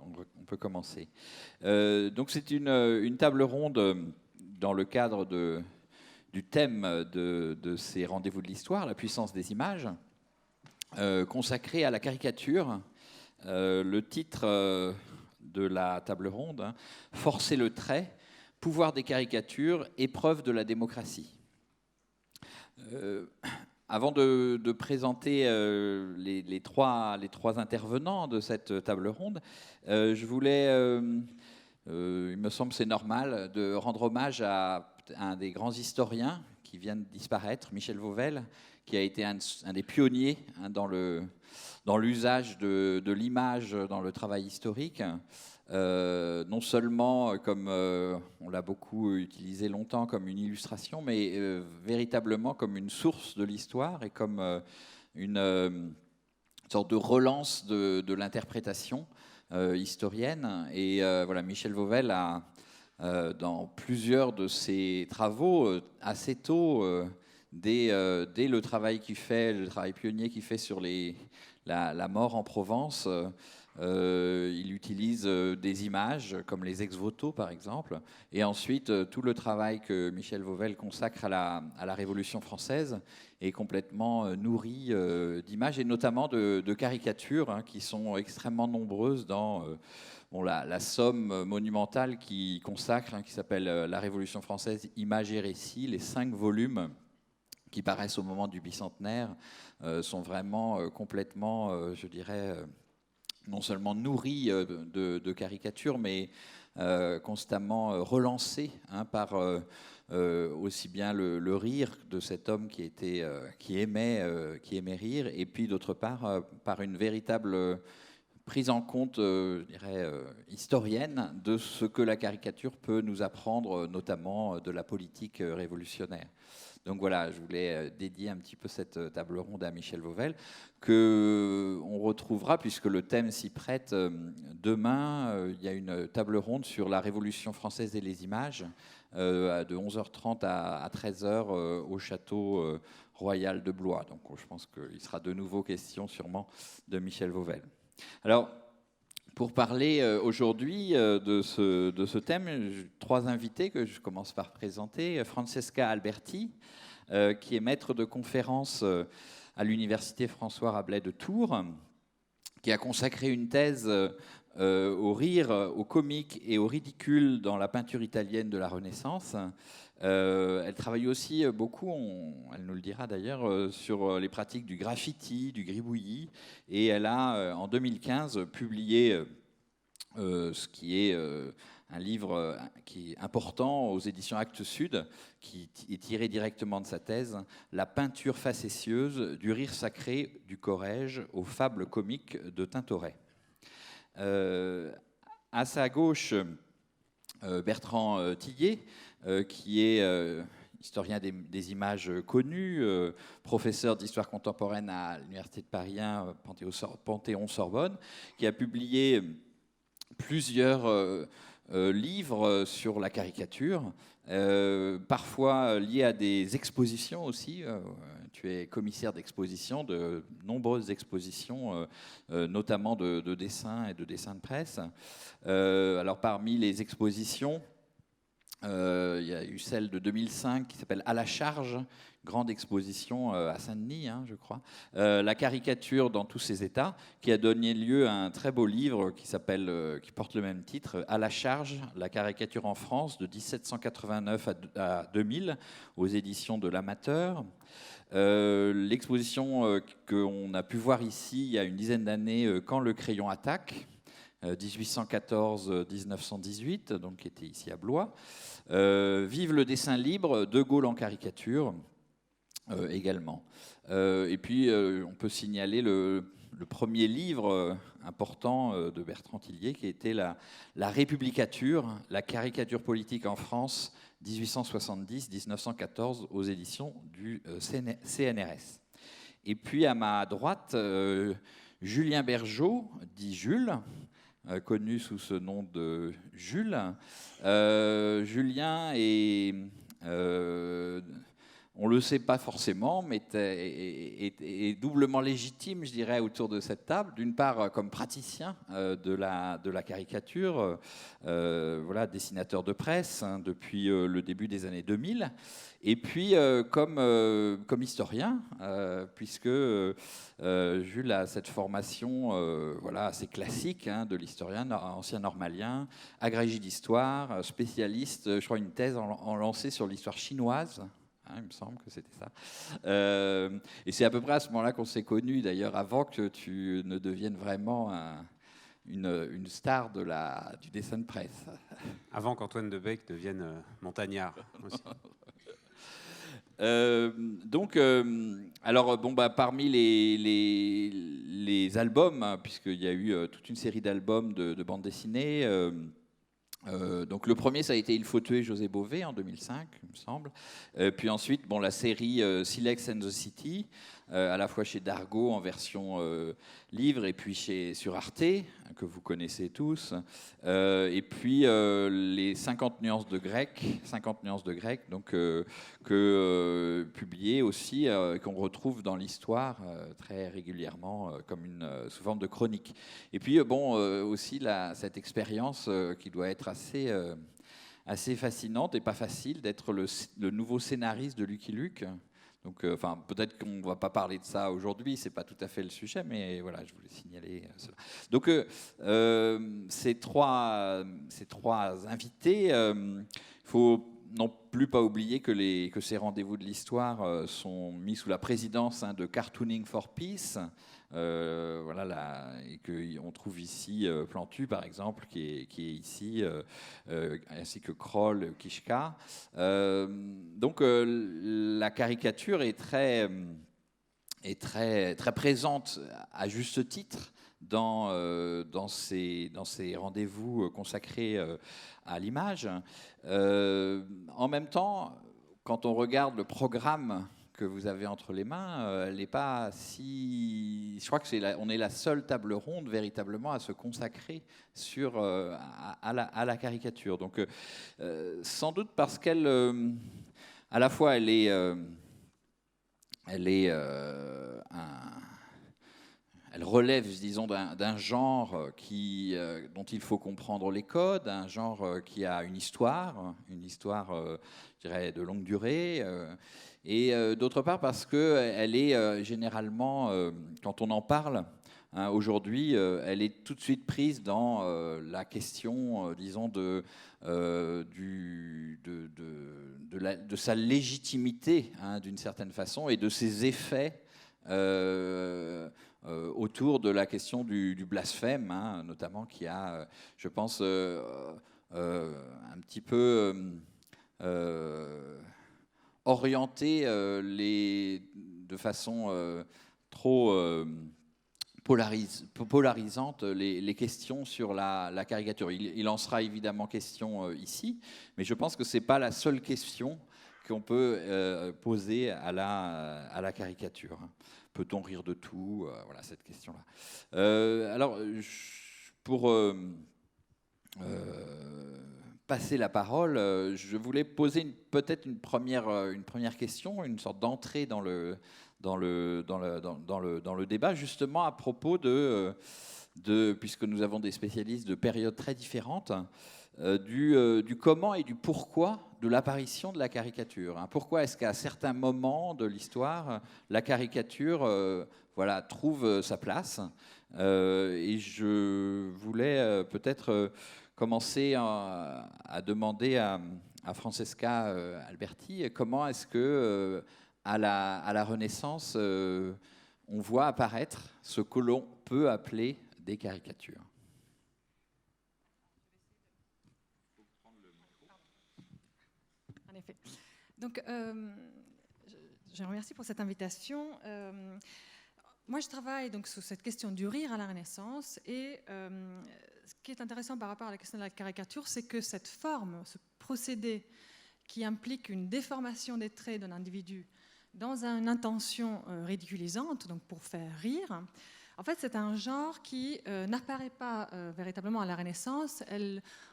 On peut commencer. Donc c'est une table ronde dans le cadre du thème de ces rendez-vous de l'histoire, la puissance des images, consacrée à la caricature. Le titre de la table ronde, hein, Forcer le trait, pouvoir des caricatures, épreuve de la démocratie. Avant de présenter les trois intervenants de cette table ronde, je voulais, il me semble que c'est normal, de rendre hommage à un des grands historiens qui vient de disparaître, Michel Vauvel, qui a été un des pionniers dans l'usage de l'image dans le travail historique. Non seulement comme on l'a beaucoup utilisé longtemps comme une illustration, mais véritablement comme une source de l'histoire et comme une sorte de relance de l'interprétation historienne. Et voilà, Michel Vauvel a, dans plusieurs de ses travaux, assez tôt, dès le travail qu'il fait, le travail pionnier qu'il fait sur la mort en Provence, il utilise des images comme les ex-voto par exemple, et ensuite tout le travail que Michel Vauvel consacre à la Révolution française est complètement nourri d'images et notamment de caricatures hein, qui sont extrêmement nombreuses dans la somme monumentale qu'il consacre, hein, qui s'appelle La Révolution française, images et récits, les 5 volumes qui paraissent au moment du bicentenaire sont vraiment complètement, je dirais, non seulement nourris de caricatures, mais constamment relancés hein, par aussi bien le rire de cet homme qui aimait rire, et puis d'autre part par une véritable prise en compte, je dirais, historienne de ce que la caricature peut nous apprendre, notamment de la politique révolutionnaire. Donc voilà, je voulais dédier un petit peu cette table ronde à Michel Vauvel, qu'on retrouvera, puisque le thème s'y prête, demain. Il y a une table ronde sur la Révolution française et les images, de 11h30 à 13h au château royal de Blois. Donc je pense qu'il sera de nouveau question sûrement de Michel Vauvel. Alors, pour parler aujourd'hui de ce thème, j'ai 3 invités que je commence par présenter. Francesca Alberti, qui est maître de conférence à l'université François Rabelais de Tours, qui a consacré une thèse au rire, au comique et au ridicule dans la peinture italienne de la Renaissance. Elle travaille aussi beaucoup, elle nous le dira d'ailleurs, sur les pratiques du graffiti, du gribouillis, et elle a en 2015 publié ce qui est un livre qui est important aux éditions Actes Sud, qui est tiré directement de sa thèse, La peinture facétieuse, du rire sacré du Corrège aux fables comiques de Tintoret. À sa gauche, Bertrand Tillier, qui est historien des images connu, professeur d'histoire contemporaine à l'Université de Paris 1, Panthéon-Sorbonne, qui a publié plusieurs livres sur la caricature, parfois liés à des expositions aussi. Tu es commissaire d'exposition, de nombreuses expositions, notamment de dessins et de dessins de presse. Alors parmi les expositions, il y a eu celle de 2005 qui s'appelle À la charge, grande exposition à Saint-Denis, hein, je crois. La caricature dans tous ses états, qui a donné lieu à un très beau livre qui porte le même titre, À la charge, la caricature en France de 1789 à 2000, aux éditions de l'Amateur. L'exposition qu'on a pu voir ici il y a une dizaine d'années, Quand le crayon attaque, 1814-1918, donc qui était ici à Blois. Vive le dessin libre, De Gaulle en caricature, également. Et puis, on peut signaler le premier livre important de Bertrand Tillier, qui était la Républicature, la caricature politique en France, 1870-1914, aux éditions du CNRS. Et puis, à ma droite, Julien Bergeau, dit Jules, connu sous ce nom de Jules. Julien est on ne le sait pas forcément, mais est doublement légitime, je dirais, autour de cette table. D'une part, comme praticien de la caricature, voilà, dessinateur de presse depuis le début des années 2000, et puis comme historien, puisque Jules a cette formation voilà, assez classique de l'historien, ancien normalien, agrégé d'histoire, spécialiste, je crois une thèse en lancée sur l'histoire chinoise. Il me semble que c'était ça. Et c'est à peu près à ce moment-là qu'on s'est connus, d'ailleurs, avant que tu ne deviennes vraiment une star du dessin de presse. Avant qu'Antoine Debeck devienne montagnard aussi. Alors, bon, parmi les albums, puisqu'il y a eu toute une série d'albums de bande dessinée, donc le premier, ça a été Il faut tuer José Bové en 2005, il me semble. Puis ensuite, la série Silex and the City, à la fois chez Dargaud en version livre et puis sur Arte, que vous connaissez tous. Et puis les 50 nuances de grec, donc publié aussi, qu'on retrouve dans l'histoire très régulièrement sous forme de chronique. Et puis aussi cette expérience qui doit être assez fascinante et pas facile d'être le nouveau scénariste de Lucky Luke. Donc, peut-être qu'on ne va pas parler de ça aujourd'hui, c'est pas tout à fait le sujet, mais voilà, je voulais signaler cela. Donc, ces trois invités, il faut non plus pas oublier que ces rendez-vous de l'histoire sont mis sous la présidence de Cartooning for Peace. Voilà, et qu'on trouve ici Plantu, par exemple, qui est ici, ainsi que Kroll, Kishka. Donc la caricature est très présente à juste titre dans ces rendez-vous consacrés à l'image. En même temps, quand on regarde le programme que vous avez entre les mains, elle n'est pas si... Je crois que on est la seule table ronde véritablement à se consacrer à la caricature. Donc, sans doute parce qu'elle, à la fois, elle relève, disons, d'un genre dont il faut comprendre les codes, un genre qui a une histoire, je dirais, de longue durée. Et d'autre part parce qu'elle est généralement, quand on en parle aujourd'hui, elle est tout de suite prise dans la question, disons, de sa légitimité, d'une certaine façon, et de ses effets autour de la question du blasphème, notamment, qui a, je pense, un petit peu orienter de façon trop polarisante les questions sur la caricature. Il en sera évidemment question ici, mais je pense que ce n'est pas la seule question qu'on peut poser à la caricature. Peut-on rire de tout? Voilà, cette question-là. Alors, pour passer la parole, je voulais poser peut-être une première question, une sorte d'entrée dans le débat, justement à propos puisque nous avons des spécialistes de périodes très différentes, du comment et du pourquoi de l'apparition de la caricature. Pourquoi est-ce qu'à certains moments de l'histoire, la caricature trouve sa place? Et je voulais peut-être commencer à demander à Francesca Alberti comment est-ce que à la Renaissance on voit apparaître ce que l'on peut appeler des caricatures. En effet. Donc, je remercie pour cette invitation. Moi, je travaille donc sur cette question du rire à la Renaissance et ce qui est intéressant par rapport à la question de la caricature, c'est que cette forme, ce procédé qui implique une déformation des traits d'un individu dans une intention ridiculisante, donc pour faire rire, En fait, c'est un genre qui n'apparaît pas véritablement à la Renaissance.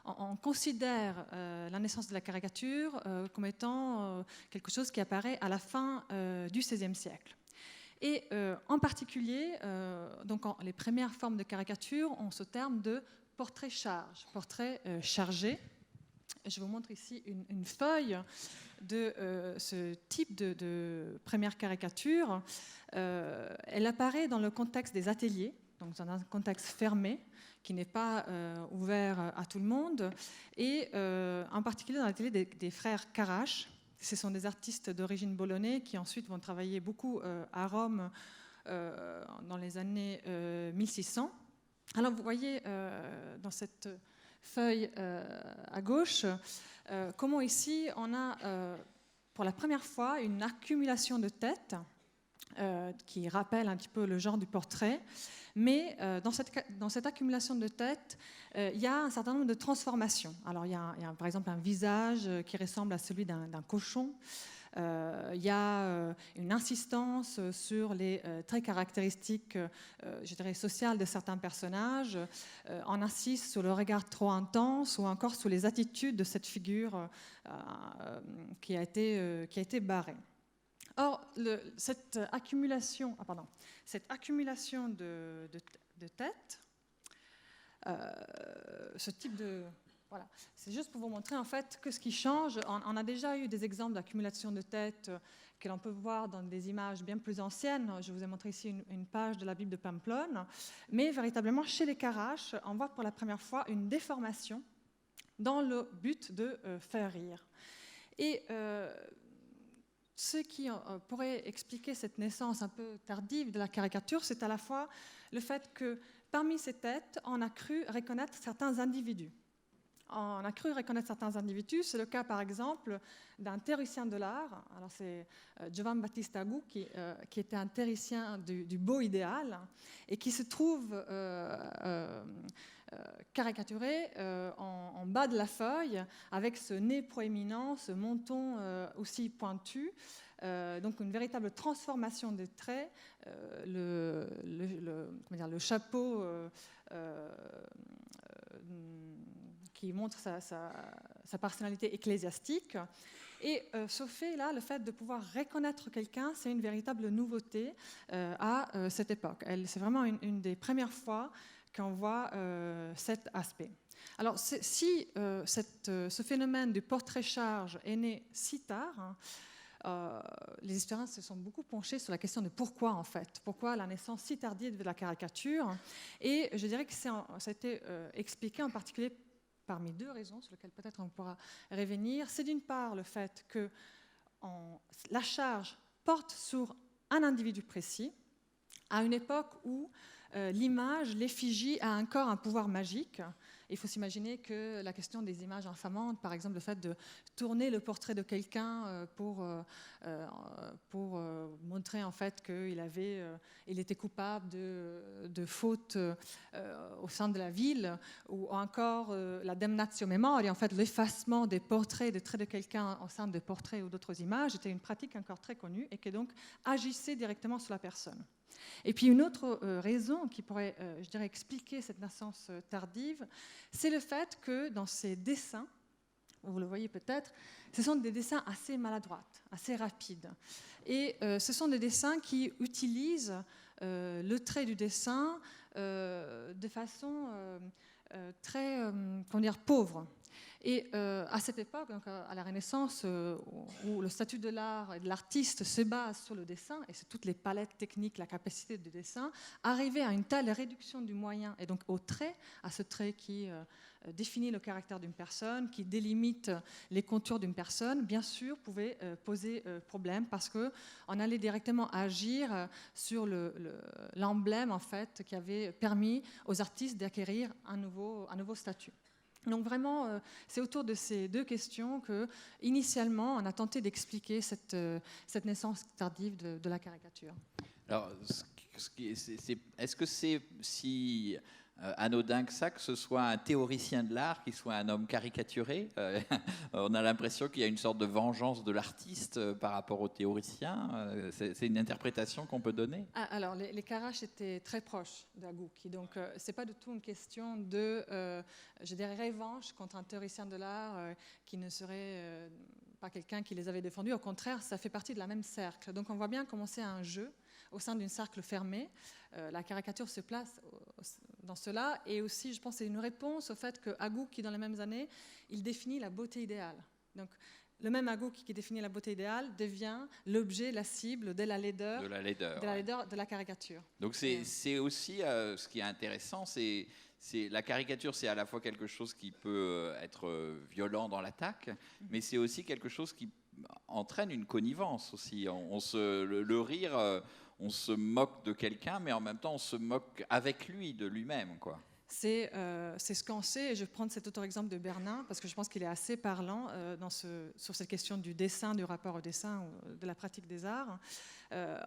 On considère la naissance de la caricature comme étant quelque chose qui apparaît à la fin du XVIe siècle. Et en particulier, les premières formes de caricature ont ce terme de portrait-charge, portrait chargé. Je vous montre ici une feuille de ce type de première caricature. Elle apparaît dans le contexte des ateliers, donc dans un contexte fermé, qui n'est pas ouvert à tout le monde, et en particulier dans l'atelier des frères Carache. Ce sont des artistes d'origine bolognaise qui ensuite vont travailler beaucoup à Rome dans les années 1600. Alors vous voyez dans cette feuille à gauche comment ici on a pour la première fois une accumulation de têtes qui rappelle un petit peu le genre du portrait, mais dans cette accumulation de têtes, il y a un certain nombre de transformations. Alors il y a par exemple un visage qui ressemble à celui d'un cochon. Il y a une insistance sur les traits caractéristiques, je dirais, sociales de certains personnages. On insiste sur le regard trop intense ou encore sur les attitudes de cette figure qui a été barrée. Or, cette accumulation de têtes, ce type de... Voilà. C'est juste pour vous montrer en fait que ce qui change, on a déjà eu des exemples d'accumulation de têtes que l'on peut voir dans des images bien plus anciennes. Je vous ai montré ici une page de la Bible de Pamplonne, mais véritablement chez les Carache, on voit pour la première fois une déformation dans le but de faire rire. Et ce qui pourrait expliquer cette naissance un peu tardive de la caricature, c'est à la fois le fait que parmi ces têtes, on a cru reconnaître certains individus. C'est le cas, par exemple, d'un théoricien de l'art. Alors, c'est Giovan Battista Agu qui était un théoricien du beau idéal et qui se trouve caricaturé en bas de la feuille avec ce nez proéminent, ce menton aussi pointu. Donc une véritable transformation des traits, le chapeau qui montre sa personnalité ecclésiastique. Et ce fait-là, le fait de pouvoir reconnaître quelqu'un, c'est une véritable nouveauté à cette époque. C'est vraiment une des premières fois qu'on voit cet aspect. Alors, si ce phénomène du portrait-charge est né si tard, les historiens se sont beaucoup penchés sur la question de pourquoi, en fait. Pourquoi la naissance si tardive de la caricature. Et je dirais que ça a été expliqué en particulier parmi deux raisons sur lesquelles peut-être on pourra revenir. C'est d'une part le fait que la charge porte sur un individu précis, à une époque où l'image, l'effigie, a encore un pouvoir magique. Il faut s'imaginer que la question des images infamantes, par exemple le fait de tourner le portrait de quelqu'un pour montrer en fait qu'il était coupable de fautes au sein de la ville, ou encore la damnatio memoria, en fait l'effacement des portraits, des traits de quelqu'un au sein de portraits ou d'autres images, était une pratique encore très connue et qui donc agissait directement sur la personne. Et puis une autre raison qui pourrait, je dirais, expliquer cette naissance tardive, c'est le fait que dans ces dessins, vous le voyez peut-être, ce sont des dessins assez maladroits, assez rapides. Et ce sont des dessins qui utilisent le trait du dessin de façon très, pauvre. Et à cette époque, donc à la Renaissance, où le statut de l'art et de l'artiste se base sur le dessin, et c'est toutes les palettes techniques, la capacité de dessin, arriver à une telle réduction du moyen, et donc au trait, à ce trait qui définit le caractère d'une personne, qui délimite les contours d'une personne, bien sûr, pouvait poser problème, parce qu'on allait directement agir sur l'emblème, en fait, qui avait permis aux artistes d'acquérir un nouveau statut. Donc vraiment, c'est autour de ces deux questions que, initialement, on a tenté d'expliquer cette naissance tardive de la caricature. Alors, est-ce que c'est si anodin que ça, que ce soit un théoricien de l'art qui soit un homme caricaturé. On a l'impression qu'il y a une sorte de vengeance de l'artiste par rapport au théoricien. C'est une interprétation qu'on peut donner. Alors, les Carache étaient très proches d'Agouki, donc c'est pas du tout une question de, je dirais, revanche contre un théoricien de l'art qui ne serait pas quelqu'un qui les avait défendus. Au contraire, ça fait partie de la même cercle. Donc, on voit bien comment c'est un jeu au sein d'un cercle fermé. La caricature se place dans cela, et aussi, je pense, c'est une réponse au fait que Agouki, dans les mêmes années, il définit la beauté idéale. Donc, le même Agouki qui définit la beauté idéale devient l'objet, la cible de la laideur de la caricature. Donc, c'est aussi ce qui est intéressant, c'est la caricature, c'est à la fois quelque chose qui peut être violent dans l'attaque, mais c'est aussi quelque chose qui entraîne une connivence aussi. Le rire, on se moque de quelqu'un, mais en même temps, on se moque avec lui, de lui-même, quoi. C'est ce qu'on sait, et je prends cet autre exemple de Bernin, parce que je pense qu'il est assez parlant sur cette question du dessin, du rapport au dessin, de la pratique des arts.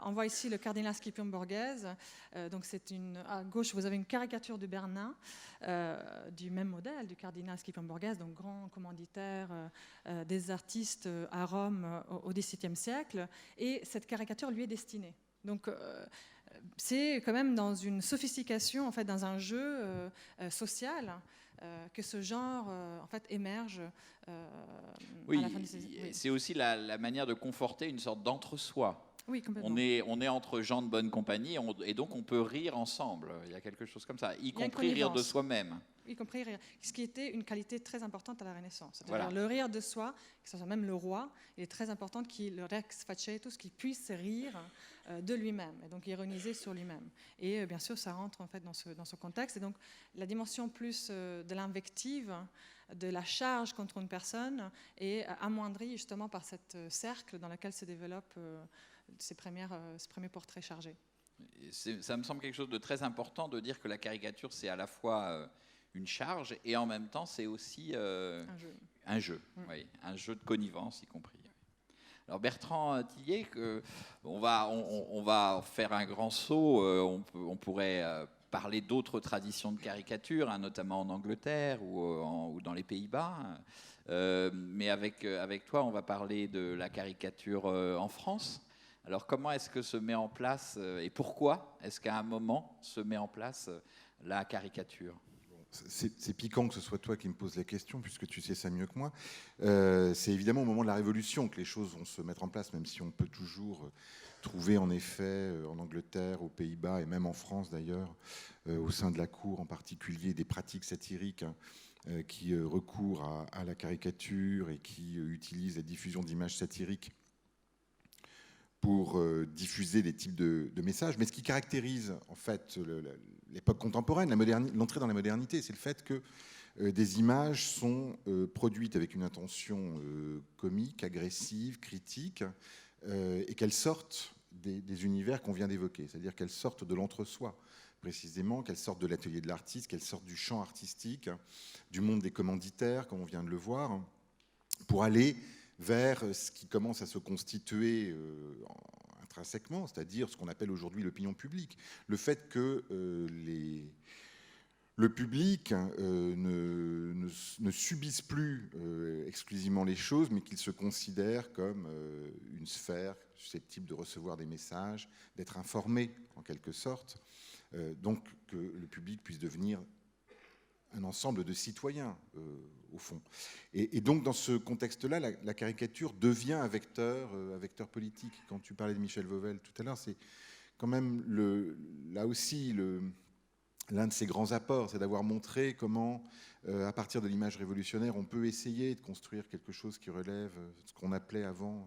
On voit ici le cardinal Scipion Borghese. Donc à gauche, vous avez une caricature de Bernin, du même modèle, du cardinal Scipion Borghese, donc grand commanditaire des artistes à Rome au XVIIe siècle. Et cette caricature lui est destinée. Donc, c'est quand même dans une sophistication, en fait, dans un jeu social, que ce genre, en fait, émerge. Oui, à la fin du XVIe. Oui. C'est aussi la manière de conforter une sorte d'entre-soi. Oui, complètement. On est entre gens de bonne compagnie, et donc on peut rire ensemble. Il y a quelque chose comme ça, y compris rire de soi-même. Y compris rire, ce qui était une qualité très importante à la Renaissance. Voilà. Le rire de soi, que ce soit même le roi, il est très important le rex facetus, qu'il puisse rire de lui-même, et donc ironiser sur lui-même. Et bien sûr, ça rentre en fait dans ce contexte. Et donc la dimension plus de l'invective, de la charge contre une personne, est amoindrie justement par cette cercle dans lequel se développent ces premiers portraits chargés. Ça me semble quelque chose de très important de dire que la caricature, c'est à la fois une charge et en même temps, c'est aussi un jeu, oui, un jeu de connivence y compris. Alors Bertrand Tillier, on va faire un grand saut. On pourrait parler d'autres traditions de caricature, hein, notamment en Angleterre ou dans les Pays-Bas. Mais avec toi, on va parler de la caricature en France. Alors comment est-ce que se met en place et pourquoi est-ce qu'à un moment se met en place la caricature ? C'est piquant que ce soit toi qui me poses la question, puisque tu sais ça mieux que moi. C'est évidemment au moment de la Révolution que les choses vont se mettre en place, même si on peut toujours trouver en effet en Angleterre, aux Pays-Bas et même en France d'ailleurs, au sein de la cour en particulier, des pratiques satiriques qui recourent à la caricature et qui utilisent la diffusion d'images satiriques pour diffuser des types de messages. Mais ce qui caractérise en fait l'époque contemporaine, l'entrée dans la modernité, c'est le fait que des images sont produites avec une intention comique, agressive, critique, et qu'elles sortent des univers qu'on vient d'évoquer, c'est-à-dire qu'elles sortent de l'entre-soi, précisément, qu'elles sortent de l'atelier de l'artiste, qu'elles sortent du champ artistique, du monde des commanditaires, comme on vient de le voir, pour aller vers ce qui commence à se constituer intrinsèquement, c'est-à-dire ce qu'on appelle aujourd'hui l'opinion publique. Le fait que le public ne subisse plus exclusivement les choses, mais qu'il se considère comme une sphère susceptible de recevoir des messages, d'être informé en quelque sorte, donc que le public puisse devenir un ensemble de citoyens, au fond. Et donc, dans ce contexte-là, la caricature devient un vecteur politique. Quand tu parlais de Michel Vauvel tout à l'heure, c'est quand même, là aussi, l'un de ses grands apports, c'est d'avoir montré comment, à partir de l'image révolutionnaire, on peut essayer de construire quelque chose qui relève ce qu'on appelait avant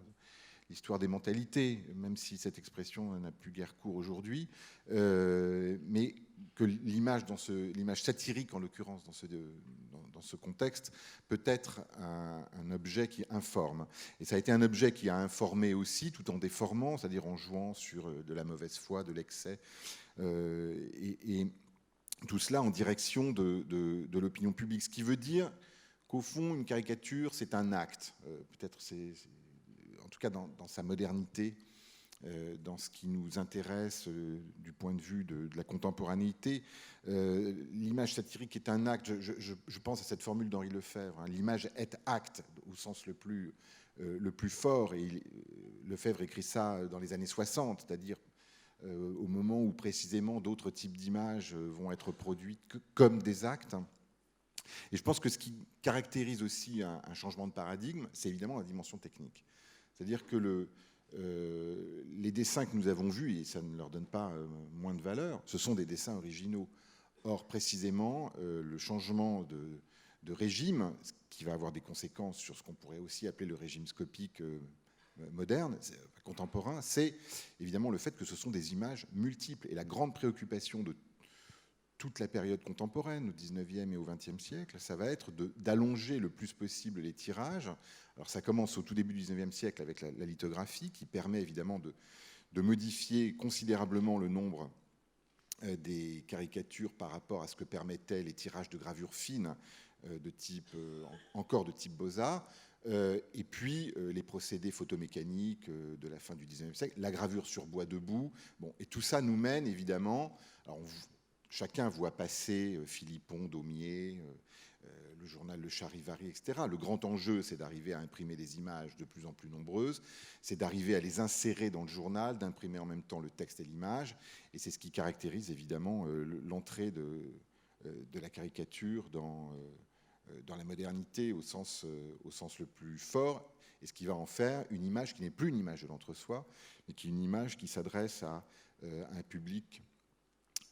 l'histoire des mentalités, même si cette expression n'a plus guère cours aujourd'hui, mais que l'image satirique, en l'occurrence, dans ce contexte, peut être un objet qui informe. Et ça a été un objet qui a informé aussi, tout en déformant, c'est-à-dire en jouant sur de la mauvaise foi, de l'excès, et tout cela en direction de l'opinion publique. Ce qui veut dire qu'au fond, une caricature, c'est un acte. Peut-être en tout cas dans sa modernité, dans ce qui nous intéresse du point de vue de la contemporanéité. L'image satirique est un acte, je pense à cette formule d'Henri Lefebvre, hein, l'image est acte au sens le plus fort, et Lefebvre écrit ça dans les années 60, c'est-à-dire au moment où précisément d'autres types d'images vont être produites comme des actes. Et je pense que ce qui caractérise aussi un changement de paradigme, c'est évidemment la dimension technique. C'est-à-dire que les dessins que nous avons vus, et ça ne leur donne pas moins de valeur, ce sont des dessins originaux. Or, précisément, le changement de régime, qui va avoir des conséquences sur ce qu'on pourrait aussi appeler le régime scopique moderne, contemporain, c'est évidemment le fait que ce sont des images multiples. Et la grande préoccupation de toute la période contemporaine, au XIXe et au XXe siècle, ça va être d'allonger le plus possible les tirages. Alors ça commence au tout début du XIXe siècle avec la lithographie, qui permet évidemment de modifier considérablement le nombre des caricatures par rapport à ce que permettaient les tirages de gravures fines encore de type Beaux-Arts. Et puis les procédés photomécaniques de la fin du XIXe siècle, la gravure sur bois debout. Bon, et tout ça nous mène évidemment... Alors chacun voit passer Philippon, Daumier, le journal Le Charivari, etc. Le grand enjeu, c'est d'arriver à imprimer des images de plus en plus nombreuses, c'est d'arriver à les insérer dans le journal, d'imprimer en même temps le texte et l'image, et c'est ce qui caractérise évidemment l'entrée de la caricature dans la modernité au sens le plus fort, et ce qui va en faire une image qui n'est plus une image de l'entre-soi, mais qui est une image qui s'adresse à un public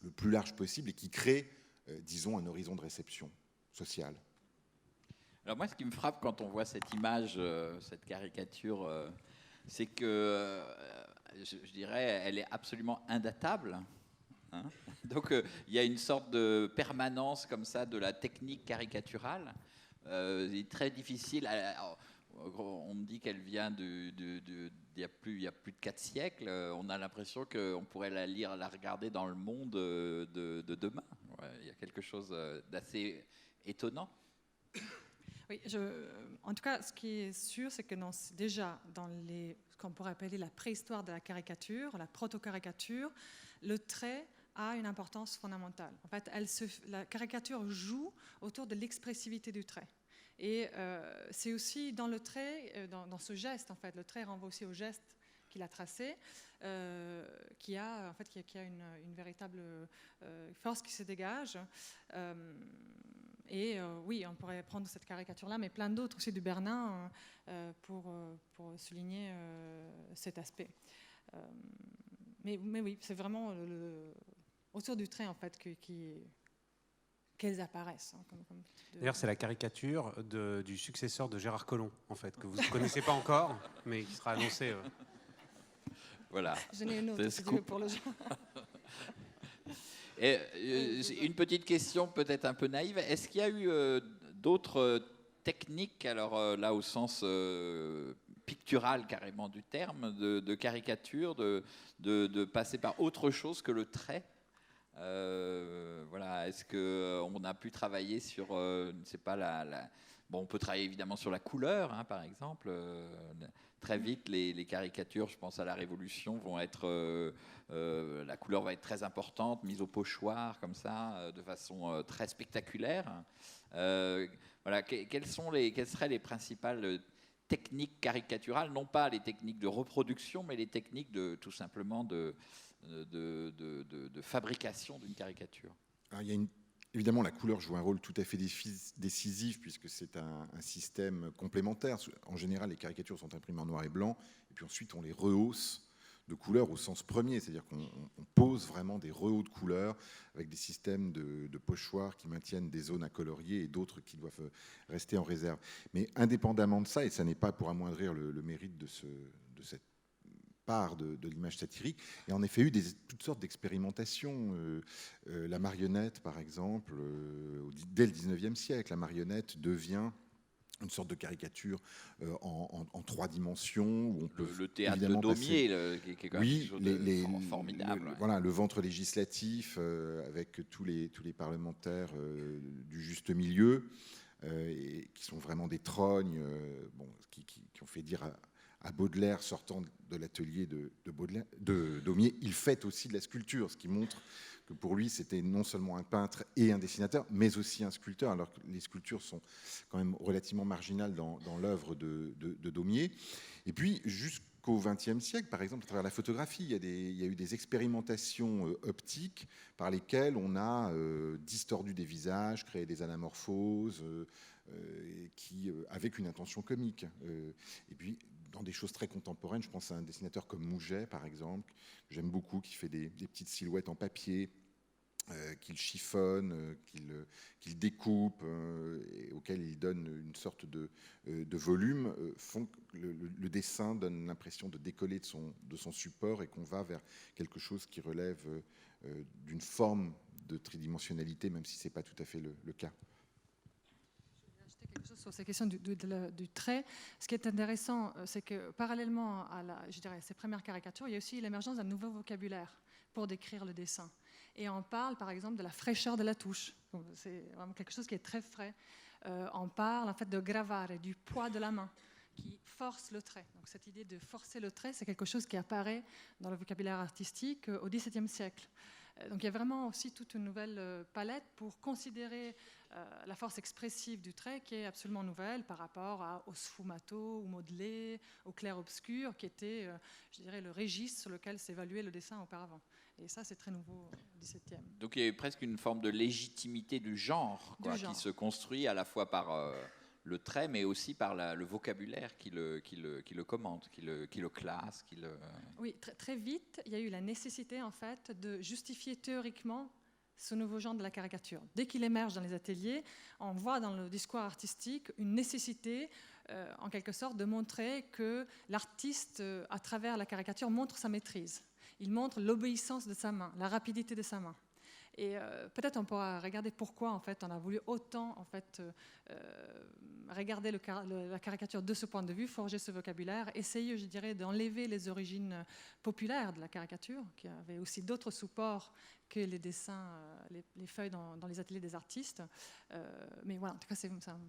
le plus large possible et qui crée, disons, un horizon de réception sociale. Alors moi, ce qui me frappe quand on voit cette image, cette caricature, c'est que, je dirais, elle est absolument indatable. Hein. Donc, il y a une sorte de permanence comme ça de la technique caricaturale. Il est très difficile. On me dit qu'elle vient d'il y a plus de 4 siècles. On a l'impression qu'on pourrait la lire, la regarder dans le monde de demain. Ouais, il y a quelque chose d'assez étonnant. Oui, en tout cas, ce qui est sûr, c'est que déjà dans ce qu'on pourrait appeler la préhistoire de la caricature, la proto-caricature, le trait a une importance fondamentale. En fait, la caricature joue autour de l'expressivité du trait. Et c'est aussi dans le trait, dans ce geste, en fait, le trait renvoie aussi au geste qu'il a tracé, qui a une véritable force qui se dégage. Oui, on pourrait prendre cette caricature-là, mais plein d'autres aussi du Bernin pour souligner cet aspect. Mais oui, c'est vraiment autour du trait, en fait, qu'elles apparaissent. D'ailleurs, c'est la caricature du successeur de Gérard Collomb, en fait, que vous ne connaissez pas encore, mais qui sera annoncé. Voilà. J'en ai une autre, si tu veux, pour le genre. Et, une petite question peut-être un peu naïve. Est-ce qu'il y a eu d'autres techniques, alors là au sens pictural carrément du terme, de caricature, de passer par autre chose que le trait? Voilà, est-ce qu'on a pu travailler sur, je ne sais pas, bon, on peut travailler évidemment sur la couleur, hein, par exemple. Très vite, les caricatures, je pense à la Révolution, vont être, la couleur va être très importante, mise au pochoir comme ça, de façon très spectaculaire. Voilà, quelles seraient les principales techniques caricaturales, non pas les techniques de reproduction, mais les techniques tout simplement de fabrication d'une caricature? Alors, évidemment, la couleur joue un rôle tout à fait décisif puisque c'est un système complémentaire. En général, les caricatures sont imprimées en noir et blanc et puis ensuite on les rehausse de couleur au sens premier, c'est-à-dire qu'on pose vraiment des rehauts de couleurs avec des systèmes de pochoirs qui maintiennent des zones à colorier et d'autres qui doivent rester en réserve. Mais indépendamment de ça, et ça n'est pas pour amoindrir le mérite de cette part de l'image satirique, il y a en effet eu toutes sortes d'expérimentations. La marionnette, par exemple, dès le 19e siècle, la marionnette devient une sorte de caricature en 3 dimensions. Où on peut le théâtre de Daumier, qui est quand même quelque chose de formidable. Voilà, le ventre législatif, avec tous les parlementaires du juste milieu, et qui sont vraiment des trognes, qui ont fait dire à à Baudelaire sortant de l'atelier de Daumier, il fait aussi de la sculpture, ce qui montre que pour lui, c'était non seulement un peintre et un dessinateur, mais aussi un sculpteur, alors que les sculptures sont quand même relativement marginales dans l'œuvre de Daumier. Et puis, jusqu'au XXe siècle, par exemple, à travers la photographie, il y a eu des expérimentations optiques par lesquelles on a distordu des visages, créé des anamorphoses, avec une intention comique. Et puis, dans des choses très contemporaines, je pense à un dessinateur comme Mouget, par exemple, que j'aime beaucoup, qui fait des petites silhouettes en papier, qu'il chiffonne, qu'il découpe, et auquel il donne une sorte de volume, font que le dessin donne l'impression de décoller de son support et qu'on va vers quelque chose qui relève d'une forme de tridimensionnalité, même si ce n'est pas tout à fait le cas. Quelque chose sur ces questions du trait. Ce qui est intéressant, c'est que parallèlement à ces premières caricatures, il y a aussi l'émergence d'un nouveau vocabulaire pour décrire le dessin. Et on parle par exemple de la fraîcheur de la touche. C'est vraiment quelque chose qui est très frais. On parle en fait de gravare, du poids de la main qui force le trait. Donc cette idée de forcer le trait, c'est quelque chose qui apparaît dans le vocabulaire artistique au XVIIe siècle. Donc il y a vraiment aussi toute une nouvelle palette pour considérer la force expressive du trait qui est absolument nouvelle par rapport au sfumato, au modelé, au clair-obscur, qui était, je dirais, le registre sur lequel s'évaluait le dessin auparavant. Et ça, c'est très nouveau au XVIIe. Donc il y a presque une forme de légitimité du genre, qui se construit à la fois par le trait, mais aussi par le vocabulaire qui le commente, qui le classe. Oui, très vite, il y a eu la nécessité, en fait, de justifier théoriquement ce nouveau genre de la caricature. Dès qu'il émerge dans les ateliers, on voit dans le discours artistique une nécessité, en quelque sorte, de montrer que l'artiste, à travers la caricature, montre sa maîtrise. Il montre l'obéissance de sa main, la rapidité de sa main. Et peut-être on pourra regarder pourquoi en fait, on a voulu autant en fait, regarder la caricature de ce point de vue, forger ce vocabulaire, essayer, je dirais, d'enlever les origines populaires de la caricature, qui avait aussi d'autres supports que les dessins, les feuilles dans les ateliers des artistes. Mais voilà, en tout cas, c'est un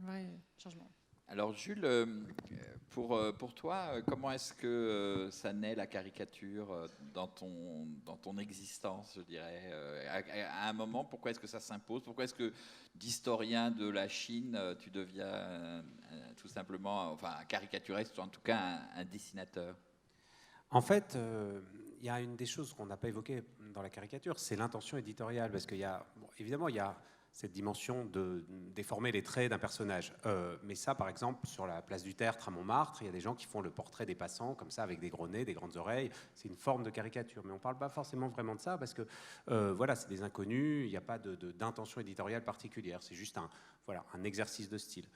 vrai changement. Alors Jules, pour toi, comment est-ce que ça naît la caricature dans ton existence, je dirais, à un moment? Pourquoi est-ce que ça s'impose? Pourquoi est-ce que d'historien de la Chine, tu deviens tout simplement, enfin, un caricaturiste, ou en tout cas un dessinateur? En fait, il y a une des choses qu'on n'a pas évoquées dans la caricature, c'est l'intention éditoriale, parce qu'il y a, évidemment, il y a cette dimension de déformer les traits d'un personnage. Mais ça, par exemple, sur la place du Tertre à Montmartre, il y a des gens qui font le portrait des passants, comme ça, avec des gros nez, des grandes oreilles. C'est une forme de caricature. Mais on ne parle pas forcément vraiment de ça, parce que, voilà, c'est des inconnus, il n'y a pas d'intention éditoriale particulière. C'est juste un exercice de style.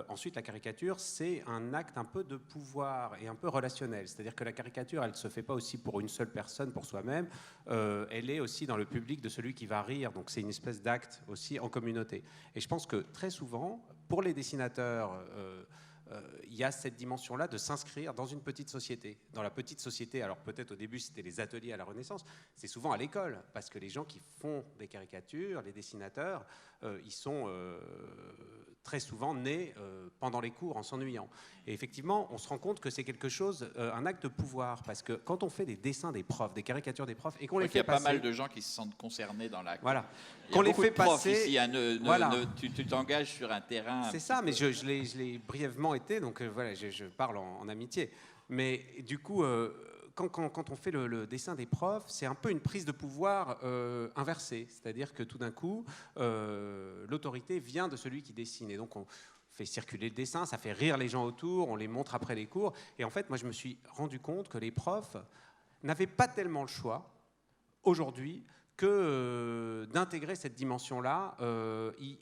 Ensuite, la caricature, c'est un acte un peu de pouvoir et un peu relationnel. C'est-à-dire que la caricature, elle ne se fait pas aussi pour une seule personne, pour soi-même. Elle est aussi dans le public de celui qui va rire. Donc, c'est une espèce d'acte aussi en communauté. Et je pense que très souvent, pour les dessinateurs, il y a cette dimension-là de s'inscrire dans une petite société. Dans la petite société, alors peut-être au début c'était les ateliers à la Renaissance, c'est souvent à l'école, parce que les gens qui font des caricatures, les dessinateurs, ils sont très souvent nés pendant les cours en s'ennuyant. Et effectivement, on se rend compte que c'est quelque chose, un acte de pouvoir, parce que quand on fait des dessins des profs, des caricatures des profs, et qu'on les fait passer... Il y a pas mal de gens qui se sentent concernés dans l'acte. Voilà. Qu'on les fait passer... Ici, voilà. Tu t'engages sur un terrain... C'est ça, mais je l'ai brièvement été, donc voilà, je parle en amitié. Mais du coup... Quand on fait le dessin des profs, c'est un peu une prise de pouvoir inversée. C'est-à-dire que tout d'un coup, l'autorité vient de celui qui dessine. Et donc, on fait circuler le dessin, ça fait rire les gens autour, on les montre après les cours. Et en fait, moi, je me suis rendu compte que les profs n'avaient pas tellement le choix, aujourd'hui, que d'intégrer cette dimension-là. Il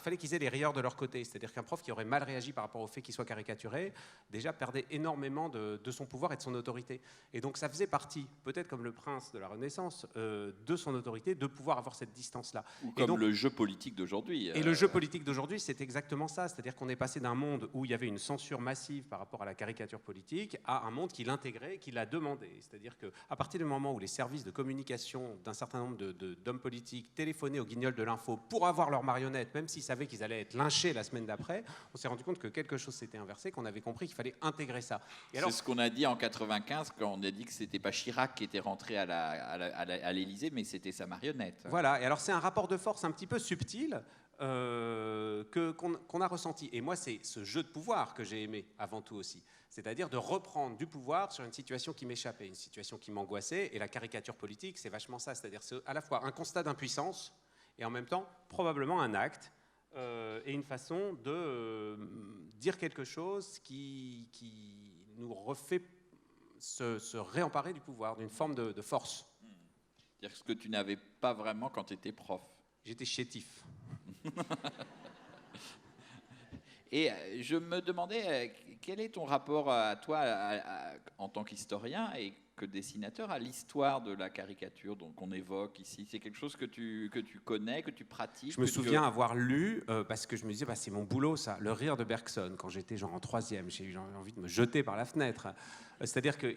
fallait qu'ils aient les rieurs de leur côté. C'est-à-dire qu'un prof qui aurait mal réagi par rapport au fait qu'il soit caricaturé, déjà perdait énormément de son pouvoir et de son autorité. Et donc ça faisait partie, peut-être comme le prince de la Renaissance, de son autorité, de pouvoir avoir cette distance-là. Ou comme le jeu politique d'aujourd'hui. Et le jeu politique d'aujourd'hui, c'est exactement ça. C'est-à-dire qu'on est passé d'un monde où il y avait une censure massive par rapport à la caricature politique à un monde qui l'intégrait, qui l'a demandé. C'est-à-dire qu'à partir du moment où les services de communication communication d'un certain nombre d'hommes politiques téléphoner au Guignol de l'info pour avoir leurs marionnettes, même s'ils savaient qu'ils allaient être lynchés la semaine d'après, on s'est rendu compte que quelque chose s'était inversé, qu'on avait compris qu'il fallait intégrer ça. C'est ce qu'on a dit en 95 quand on a dit que c'était pas Chirac qui était rentré à l'Élysée, mais c'était sa marionnette. Voilà, et alors c'est un rapport de force un petit peu subtil qu'on a ressenti. Et moi, c'est ce jeu de pouvoir que j'ai aimé avant tout aussi. C'est-à-dire de reprendre du pouvoir sur une situation qui m'échappait, une situation qui m'angoissait. Et la caricature politique, c'est vachement ça. C'est-à-dire c'est à la fois un constat d'impuissance et en même temps probablement un acte et une façon de dire quelque chose qui nous refait se réemparer du pouvoir, d'une forme de force. C'est-à-dire ce que tu n'avais pas vraiment quand tu étais prof. J'étais chétif. Et je me demandais, quel est ton rapport à toi en tant qu'historien et que dessinateur à l'histoire de la caricature qu'on évoque ici? C'est quelque chose que tu connais, que tu pratiques? Je me souviens avoir lu, parce que je me disais, c'est mon boulot ça, Le Rire de Bergson, quand j'étais genre en 3e, j'ai eu envie de me jeter par la fenêtre. C'est-à-dire que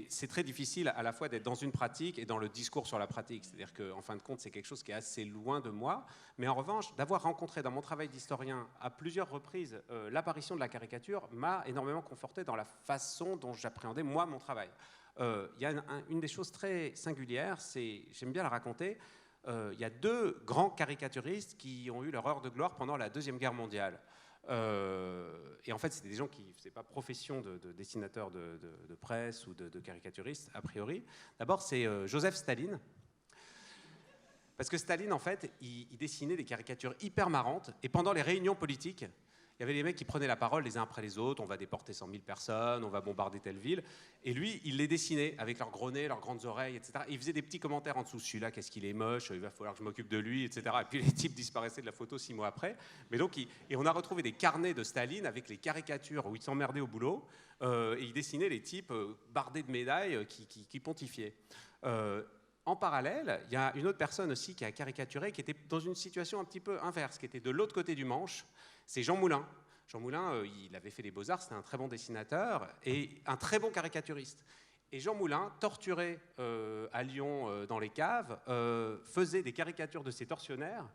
c'est très difficile à la fois d'être dans une pratique et dans le discours sur la pratique. C'est-à-dire qu'en fin de compte, c'est quelque chose qui est assez loin de moi. Mais en revanche, d'avoir rencontré dans mon travail d'historien à plusieurs reprises l'apparition de la caricature m'a énormément conforté dans la façon dont j'appréhendais moi mon travail. Il y a une des choses très singulières, j'aime bien la raconter, il y a 2 grands caricaturistes qui ont eu leur heure de gloire pendant la Deuxième Guerre mondiale. Et en fait, c'était des gens qui ne faisaient pas profession de dessinateurs de presse ou de caricaturistes, a priori. D'abord, c'est Joseph Staline. Parce que Staline, en fait, il dessinait des caricatures hyper marrantes. Et pendant les réunions politiques, il y avait les mecs qui prenaient la parole les uns après les autres. On va déporter 100 000 personnes, on va bombarder telle ville. Et lui, il les dessinait avec leurs gros nez, leurs grandes oreilles, etc. Et il faisait des petits commentaires en dessous. Celui-là, qu'est-ce qu'il est moche, il va falloir que je m'occupe de lui, etc. Et puis les types disparaissaient de la photo 6 mois après. Mais donc, et on a retrouvé des carnets de Staline avec les caricatures où il s'emmerdait au boulot. Et il dessinait les types bardés de médailles qui pontifiaient. En parallèle, il y a une autre personne aussi qui a caricaturé, qui était dans une situation un petit peu inverse, qui était de l'autre côté du Manche. C'est Jean Moulin. Jean Moulin, il avait fait les Beaux-Arts, c'était un très bon dessinateur et un très bon caricaturiste. Et Jean Moulin, torturé à Lyon dans les caves, faisait des caricatures de ses tortionnaires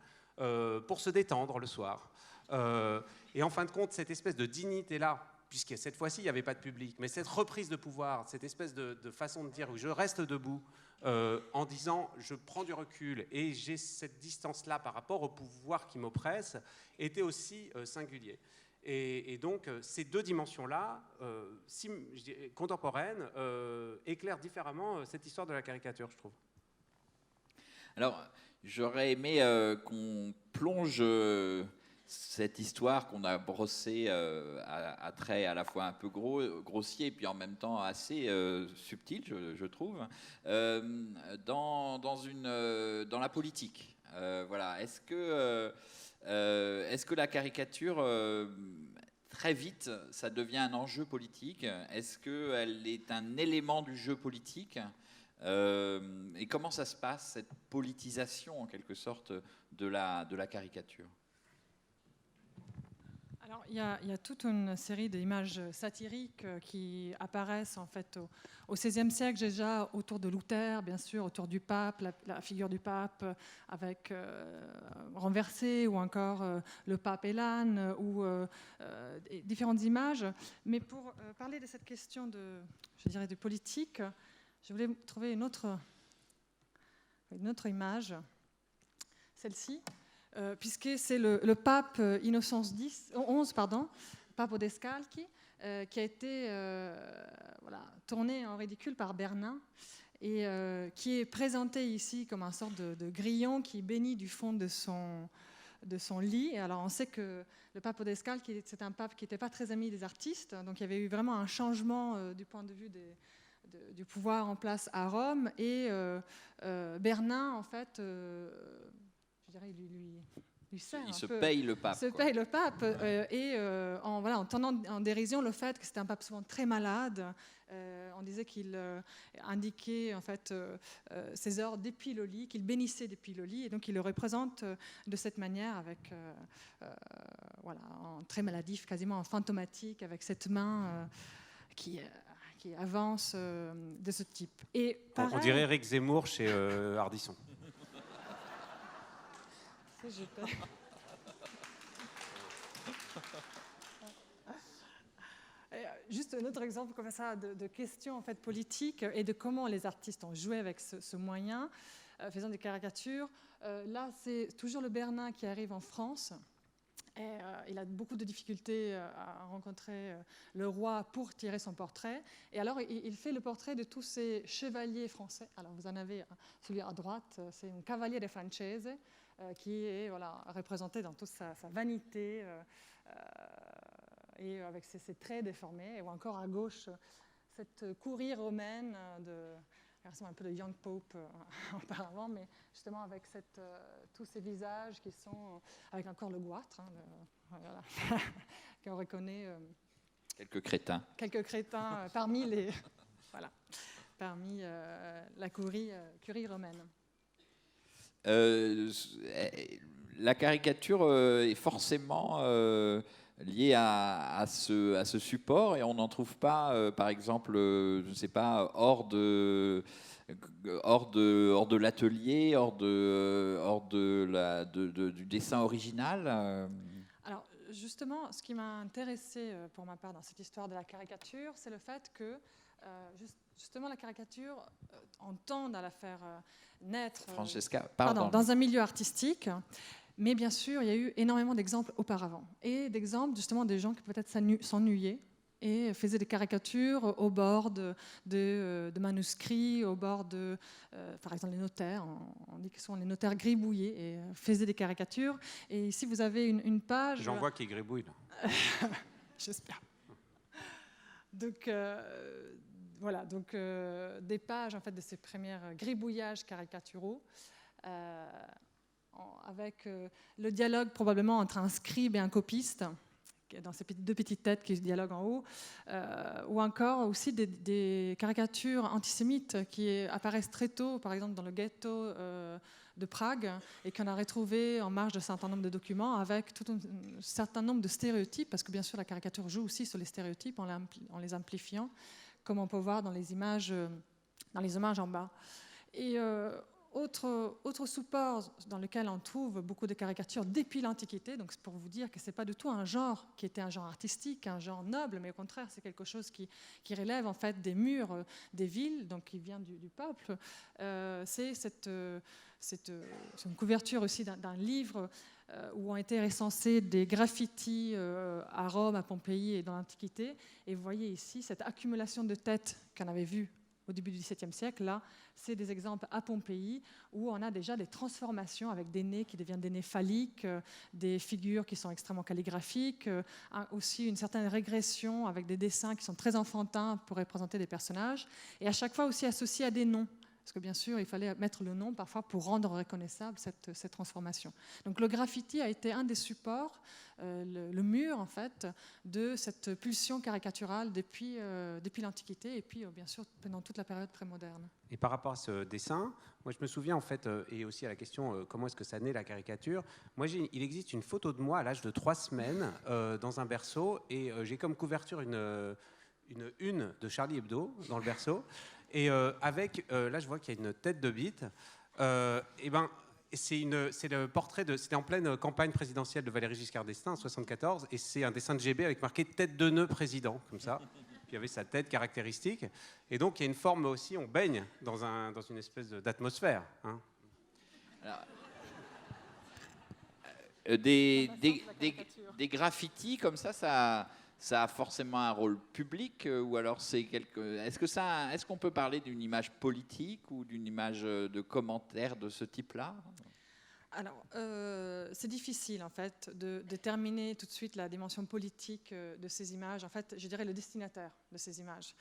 pour se détendre le soir. Et en fin de compte, cette espèce de dignité-là, puisque cette fois-ci, il n'y avait pas de public, mais cette reprise de pouvoir, cette espèce de façon de dire où je reste debout, en disant je prends du recul et j'ai cette distance-là par rapport au pouvoir qui m'oppresse, était aussi singulier. Et donc, ces 2 dimensions-là, contemporaines, éclairent différemment cette histoire de la caricature, je trouve. Alors, j'aurais aimé qu'on plonge cette histoire qu'on a brossée à traits à la fois un peu grossier et puis en même temps assez subtil, je trouve, dans la politique. Voilà. Est-ce que la caricature, très vite, ça devient un enjeu politique? Est-ce qu'elle est un élément du jeu politique? Et comment ça se passe, cette politisation, en quelque sorte, de la caricature? Alors, il y a toute une série d'images satiriques qui apparaissent en fait au XVIe siècle déjà, autour de Luther, bien sûr, autour du pape, la figure du pape avec renversé, ou encore le pape et l'âne, ou différentes images. Mais pour parler de cette question de politique, je voulais trouver une autre image, celle-ci. Puisque c'est le pape Innocence XI, pape Odescalchi, qui a été tourné en ridicule par Bernin et qui est présenté ici comme une sorte de grillon qui bénit du fond de son lit. Et alors on sait que le pape Odescalchi, c'est un pape qui n'était pas très ami des artistes, donc il y avait eu vraiment un changement du point de vue du pouvoir en place à Rome, et Bernin, en fait, lui sert il un se peu, paye le pape. Paye le pape, en tenant en dérision le fait que c'était un pape souvent très malade. On disait qu'il indiquait en fait ses ordres depuis le lit, qu'il bénissait depuis le lit, et donc il le représente de cette manière, avec en très maladif, quasiment en fantomatique, avec cette main qui qui avancent de ce type. Et On pareil, dirait Éric Zemmour chez Ardisson. Juste un autre exemple comme ça de questions en fait, politiques et de comment les artistes ont joué avec ce moyen, faisant des caricatures. Là, c'est toujours le Bernin qui arrive en France. Et, il a beaucoup de difficultés à rencontrer le roi pour tirer son portrait. Et alors, il fait le portrait de tous ces chevaliers français. Alors, vous en avez celui à droite, c'est un Cavaliere Francese, qui est représenté dans toute sa vanité et avec ses traits déformés. Ou encore à gauche, cette courrie romaine ressemble un peu de Young Pope auparavant, mais justement avec tous ces visages qui sont avec encore le goitre, voilà, qu'on reconnaît. Quelques crétins. Quelques crétins parmi la curie romaine. La caricature est forcément liée à ce support et on n'en trouve pas, par exemple, je ne sais pas, hors de l'atelier, hors du dessin original. Alors justement, ce qui m'a intéressé pour ma part dans cette histoire de la caricature, c'est le fait que justement la caricature, on tend à la faire naître Francesca, pardon. dans un milieu artistique. Mais bien sûr, il y a eu énormément d'exemples auparavant. Et d'exemples justement des gens qui peut-être s'ennuyaient et faisaient des caricatures au bord de manuscrits, au bord par exemple, les notaires. On dit que ce sont les notaires gribouillés et faisaient des caricatures. Et ici, vous avez une page... J'en vois qui gribouille, là. J'espère. Donc, voilà, donc, des pages en fait, de ces premiers gribouillages caricaturaux. Avec le dialogue probablement entre un scribe et un copiste, dans ces deux petites têtes qui dialoguent en haut, ou encore aussi des caricatures antisémites qui apparaissent très tôt, par exemple dans le ghetto de Prague, et qu'on a retrouvé en marge d'un certain nombre de documents avec tout un certain nombre de stéréotypes, parce que bien sûr la caricature joue aussi sur les stéréotypes en les amplifiant, comme on peut voir dans les images en bas. Et autre support dans lequel on trouve beaucoup de caricatures depuis l'Antiquité, donc c'est pour vous dire que ce n'est pas du tout un genre qui était un genre artistique, un genre noble, mais au contraire c'est quelque chose qui relève en fait des murs des villes, donc qui vient du peuple. C'est une couverture aussi d'un livre où ont été recensés des graffitis à Rome, à Pompéi et dans l'Antiquité. Et vous voyez ici cette accumulation de têtes qu'on avait vue au début du XVIIe siècle. Là, c'est des exemples à Pompéi où on a déjà des transformations avec des nez qui deviennent des nez phalliques, des figures qui sont extrêmement calligraphiques, aussi une certaine régression avec des dessins qui sont très enfantins pour représenter des personnages, et à chaque fois aussi associés à des noms. Parce que bien sûr, il fallait mettre le nom parfois pour rendre reconnaissable cette transformation. Donc le graffiti a été un des supports, le mur en fait, de cette pulsion caricaturale depuis l'Antiquité et puis bien sûr pendant toute la période prémoderne. Et par rapport à ce dessin, moi je me souviens en fait, et aussi à la question comment est-ce que ça naît la caricature, moi il existe une photo de moi à l'âge de 3 semaines dans un berceau, et j'ai comme couverture une de Charlie Hebdo dans le berceau. Et avec, là je vois qu'il y a une tête de bite, et ben c'est le portrait c'était en pleine campagne présidentielle de Valéry Giscard d'Estaing en 1974, et c'est un dessin de GB avec marqué tête de nœud président, comme ça. Puis il y avait sa tête caractéristique, et donc il y a une forme aussi, on baigne dans une espèce d'atmosphère. Hein. Alors, des graffitis comme ça a forcément un rôle public, ou alors est-ce qu'on peut parler d'une image politique ou d'une image de commentaire de ce type-là ? Alors, c'est difficile en fait de déterminer tout de suite la dimension politique de ces images. En fait, je dirais le destinataire de ces images.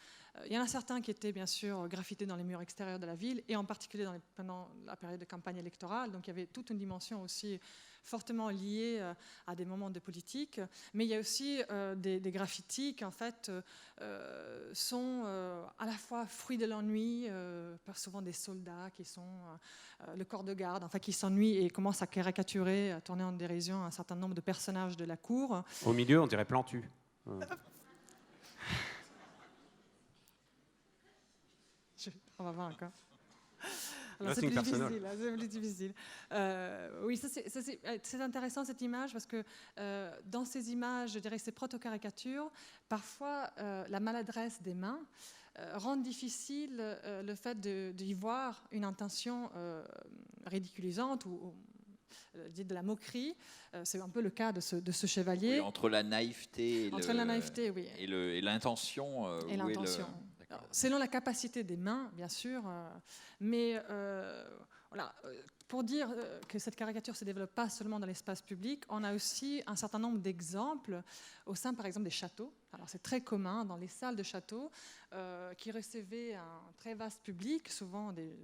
Il y en a certains qui étaient bien sûr graffités dans les murs extérieurs de la ville, et en particulier pendant la période de campagne électorale. Donc il y avait toute une dimension aussi fortement liée à des moments de politique. Mais il y a aussi des graffitis qui en fait sont à la fois fruits de l'ennui, par souvent des soldats qui sont le corps de garde, enfin qui s'ennuient et commencent à caricaturer, à tourner en dérision un certain nombre de personnages de la cour. Au milieu, on dirait Plantu. On va voir encore. Là, C'est c'est une plus personnage. difficile, c'est plus difficile. Oui, c'est intéressant cette image parce que dans ces images, je dirais que ces proto-caricatures, parfois la maladresse des mains rend difficile le fait d'y voir une intention ridiculisante ou de la moquerie. C'est un peu le cas de ce chevalier. Oui, entre la naïveté et Entre la naïveté, oui. et l'intention. Et l'intention. Selon la capacité des mains, bien sûr. Mais voilà, pour dire que cette caricature ne se développe pas seulement dans l'espace public, on a aussi un certain nombre d'exemples au sein, par exemple, des châteaux. Alors c'est très commun dans les salles de châteaux qui recevaient un très vaste public, souvent des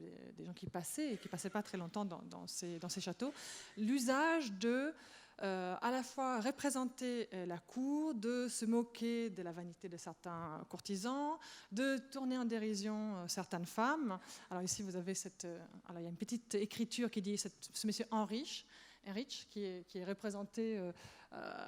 gens qui passaient et qui ne passaient pas très longtemps dans ces châteaux, l'usage de à la fois représenter la cour, de se moquer de la vanité de certains courtisans, de tourner en dérision certaines femmes. Alors ici, vous avez alors il y a une petite écriture qui dit ce monsieur Heinrich qui est représenté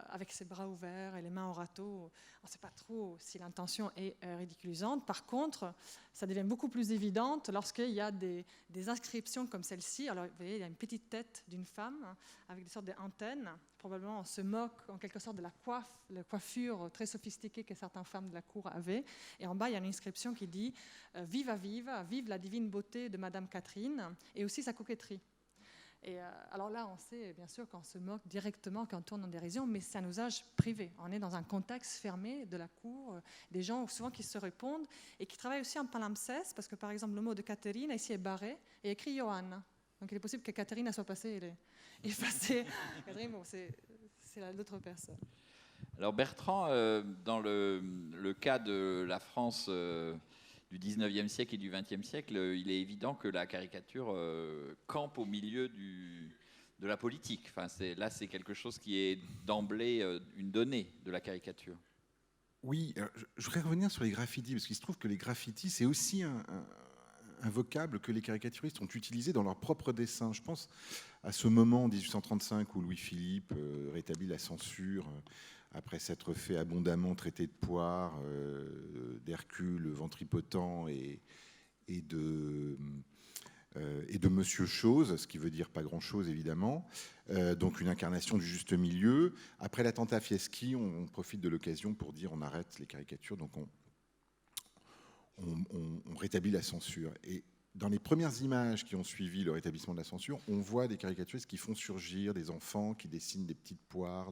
avec ses bras ouverts et les mains au râteau. On ne sait pas trop si l'intention est ridiculisante. Par contre, ça devient beaucoup plus évidente lorsqu'il y a des inscriptions comme celle-ci. Alors, vous voyez, il y a une petite tête d'une femme avec des sortes d'antennes. Probablement, on se moque en quelque sorte de la coiffure très sophistiquée que certaines femmes de la cour avaient. Et en bas, il y a une inscription qui dit « Viva, viva, vive la divine beauté de Madame Catherine » et aussi sa coquetterie. Et alors là, on sait bien sûr qu'on se moque directement, qu'on tourne en dérision, mais c'est un usage privé. On est dans un contexte fermé de la cour, des gens souvent qui se répondent et qui travaillent aussi en palimpseste, parce que par exemple, le mot de Catherine ici est barré et écrit Johann. Donc il est possible que Catherine soit passée et passée. Catherine, bon, c'est l'autre personne. Alors Bertrand, dans le cas de la France du 19e siècle et du 20e siècle, il est évident que la caricature campe au milieu de la politique. Enfin, là, c'est quelque chose qui est d'emblée une donnée de la caricature. Oui, je voudrais revenir sur les graffitis, parce qu'il se trouve que les graffitis, c'est aussi un vocable que les caricaturistes ont utilisé dans leurs propres dessins. Je pense à ce moment en 1835 où Louis-Philippe rétablit la censure après s'être fait abondamment traiter de poire, d'Hercule ventripotent et de Monsieur Chose, ce qui veut dire pas grand-chose évidemment, donc une incarnation du juste milieu. Après l'attentat Fieschi, on profite de l'occasion pour dire on arrête les caricatures, donc on rétablit la censure. Et dans les premières images qui ont suivi le rétablissement de la censure, on voit des caricaturistes qui font surgir des enfants qui dessinent des petites poires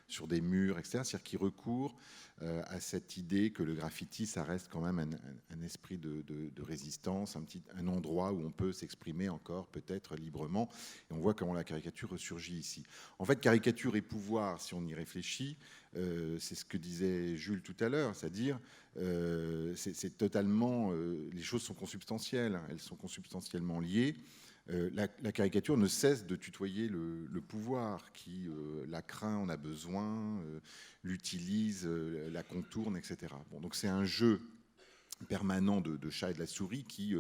sur des murs, etc. C'est-à-dire qui recourent à cette idée que le graffiti, ça reste quand même un esprit de résistance, un endroit où on peut s'exprimer encore peut-être librement. Et on voit comment la caricature ressurgit ici. En fait, caricature et pouvoir, si on y réfléchit, c'est ce que disait Jules tout à l'heure, c'est-à-dire c'est totalement... les choses sont consubstantielles, hein, elles sont consubstantiellement liées. La caricature ne cesse de tutoyer le pouvoir qui la craint, en a besoin, l'utilise, la contourne, etc. Bon, donc c'est un jeu permanent de chat et de la souris qui,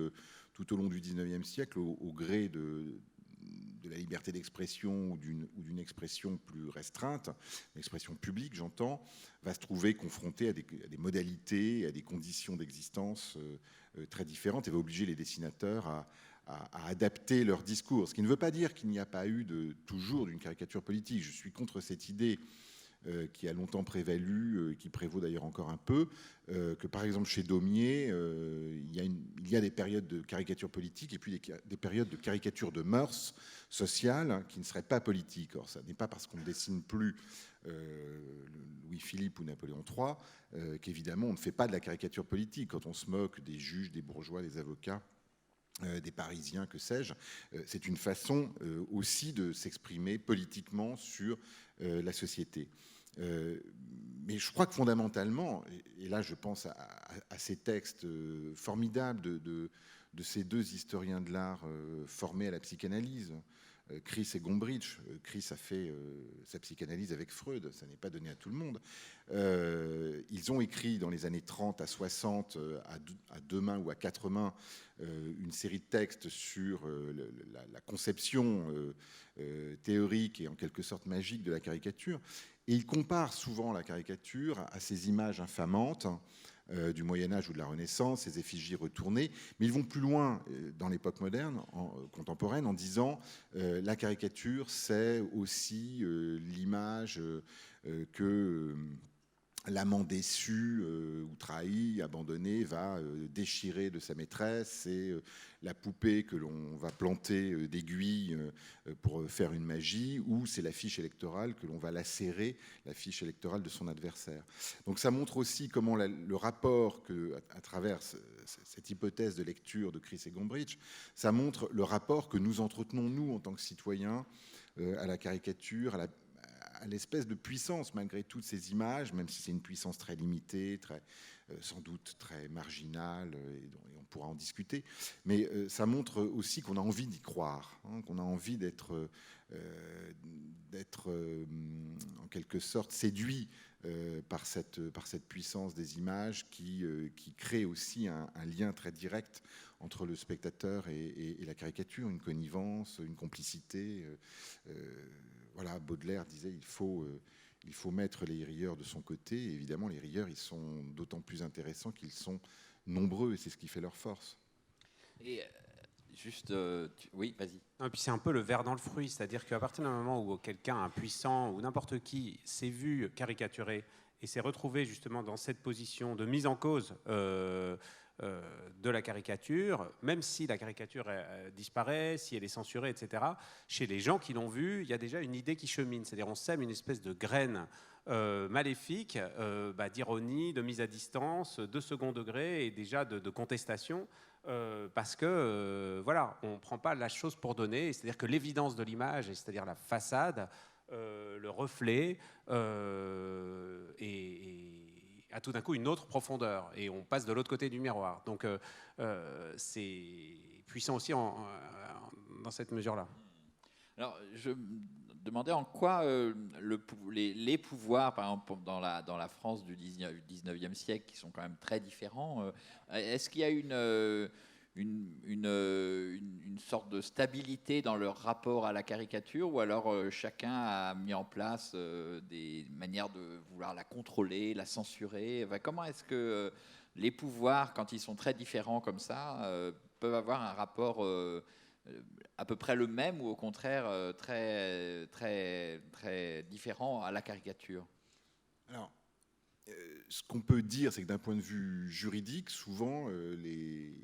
tout au long du 19e siècle, au gré de la liberté d'expression ou d'une expression plus restreinte, l'expression publique, j'entends, va se trouver confrontée à des modalités, à des conditions d'existence très différentes et va obliger les dessinateurs à adapter leur discours. Ce qui ne veut pas dire qu'il n'y a pas eu toujours d'une caricature politique. Je suis contre cette idée qui a longtemps prévalu, qui prévaut d'ailleurs encore un peu, que par exemple chez Daumier, il y a des périodes de caricature politique et puis des périodes de caricature de mœurs sociales qui ne seraient pas politiques. Or, ça n'est pas parce qu'on ne dessine plus Louis-Philippe ou Napoléon III qu'évidemment on ne fait pas de la caricature politique. Quand on se moque des juges, des bourgeois, des avocats, des Parisiens, que sais-je, c'est une façon aussi de s'exprimer politiquement sur la société. Mais je crois que fondamentalement, et là je pense à ces textes formidables de ces deux historiens de l'art formés à la psychanalyse, Chris et Gombrich. Chris a fait sa psychanalyse avec Freud, ça n'est pas donné à tout le monde. Ils ont écrit dans les années 30 à 60, à deux mains ou à quatre mains, une série de textes sur la conception théorique et en quelque sorte magique de la caricature. Et ils comparent souvent la caricature à ces images infamantes du Moyen-Âge ou de la Renaissance, ces effigies retournées, mais ils vont plus loin dans l'époque moderne, contemporaine, en disant la caricature, c'est aussi l'image que l'amant déçu ou trahi, abandonné, va déchirer de sa maîtresse. C'est la poupée que l'on va planter d'aiguilles pour faire une magie, ou c'est l'affiche électorale que l'on va lacérer, l'affiche électorale de son adversaire. Donc ça montre aussi comment le rapport à travers cette hypothèse de lecture de Chris et Gombrich, ça montre le rapport que nous entretenons, nous, en tant que citoyens, à la caricature, à l'espèce de puissance, malgré toutes ces images, même si c'est une puissance très limitée, sans doute très marginale, et on pourra en discuter. Mais ça montre aussi qu'on a envie d'y croire, hein, qu'on a envie d'être en quelque sorte séduit par cette puissance des images qui crée aussi un lien très direct entre le spectateur et la caricature, une connivence, une complicité. Voilà, Baudelaire disait il faut mettre les rieurs de son côté. Et évidemment, les rieurs, ils sont d'autant plus intéressants qu'ils sont nombreux, et c'est ce qui fait leur force. Et juste, oui, vas-y. Et puis c'est un peu le ver dans le fruit, c'est-à-dire qu'à partir d'un moment où quelqu'un, un puissant ou n'importe qui, s'est vu caricaturé et s'est retrouvé justement dans cette position de mise en cause de la caricature, même si la caricature disparaît, si elle est censurée, etc., chez les gens qui l'ont vu, il y a déjà une idée qui chemine. C'est-à-dire on sème une espèce de graine maléfique, d'ironie, de mise à distance, de second degré et déjà de contestation, parce que voilà, on ne prend pas la chose pour donnée. C'est-à-dire que l'évidence de l'image, c'est-à-dire la façade, le reflet, a tout d'un coup une autre profondeur, et on passe de l'autre côté du miroir. Donc c'est puissant aussi dans cette mesure-là. Alors, je me demandais en quoi les pouvoirs, par exemple dans la France du 19e siècle, qui sont quand même très différents, est-ce qu'il y a une sorte de stabilité dans leur rapport à la caricature, ou alors chacun a mis en place des manières de vouloir la contrôler, la censurer? Comment est-ce que les pouvoirs, quand ils sont très différents comme ça, peuvent avoir un rapport à peu près le même, ou au contraire très, très, très différent à la caricature? Alors, ce qu'on peut dire, c'est que d'un point de vue juridique, souvent, les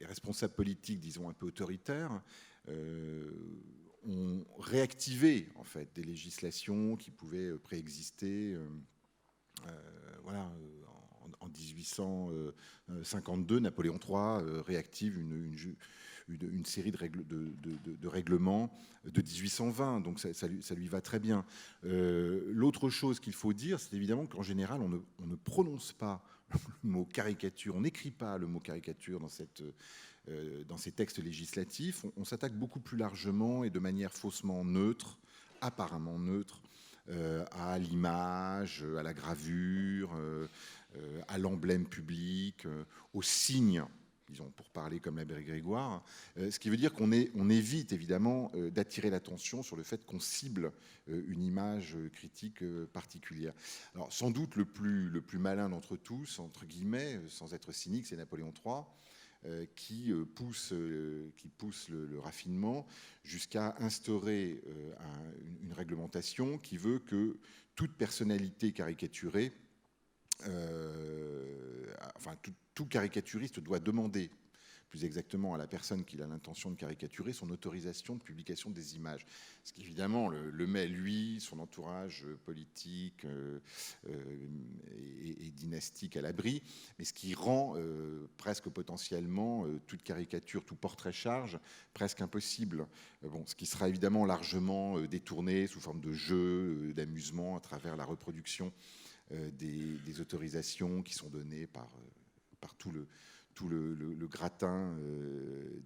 responsables politiques, disons un peu autoritaires, ont réactivé en fait des législations qui pouvaient préexister. En 1852, Napoléon III réactive une série de règlements de 1820, donc ça lui va très bien. L'autre chose qu'il faut dire, c'est évidemment qu'en général, on ne prononce pas le mot caricature, on n'écrit pas le mot caricature dans ces textes législatifs. On s'attaque beaucoup plus largement et de manière faussement neutre, apparemment neutre, à l'image, à la gravure, à l'emblème public, aux signes, disons, pour parler comme l'abbé Grégoire, ce qui veut dire qu'on évite évidemment d'attirer l'attention sur le fait qu'on cible une image critique particulière. Alors sans doute le plus malin d'entre tous, entre guillemets, sans être cynique, c'est Napoléon III, qui pousse le raffinement jusqu'à instaurer une réglementation qui veut que toute personnalité caricaturée, tout caricaturiste doit demander, plus exactement à la personne qui a l'intention de caricaturer, son autorisation de publication des images. Ce qui évidemment le met, lui, son entourage politique et dynastique à l'abri, mais ce qui rend presque potentiellement toute caricature, tout portrait-charge, presque impossible. Ce qui sera évidemment largement détourné sous forme de jeu, d'amusement, à travers la reproduction des autorisations qui sont données par tout le gratin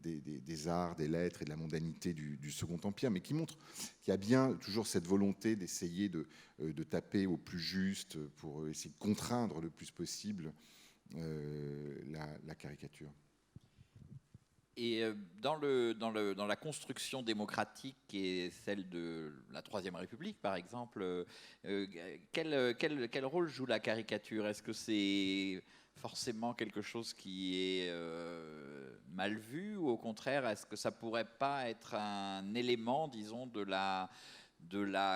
des arts, des lettres et de la mondanité du Second Empire, mais qui montre qu'il y a bien toujours cette volonté d'essayer de taper au plus juste pour essayer de contraindre le plus possible la caricature. Et dans la construction démocratique qui est celle de la Troisième République, par exemple, quel rôle joue la caricature? Est-ce que c'est forcément quelque chose qui est mal vu, ou au contraire, est-ce que ça pourrait pas être un élément, disons, de la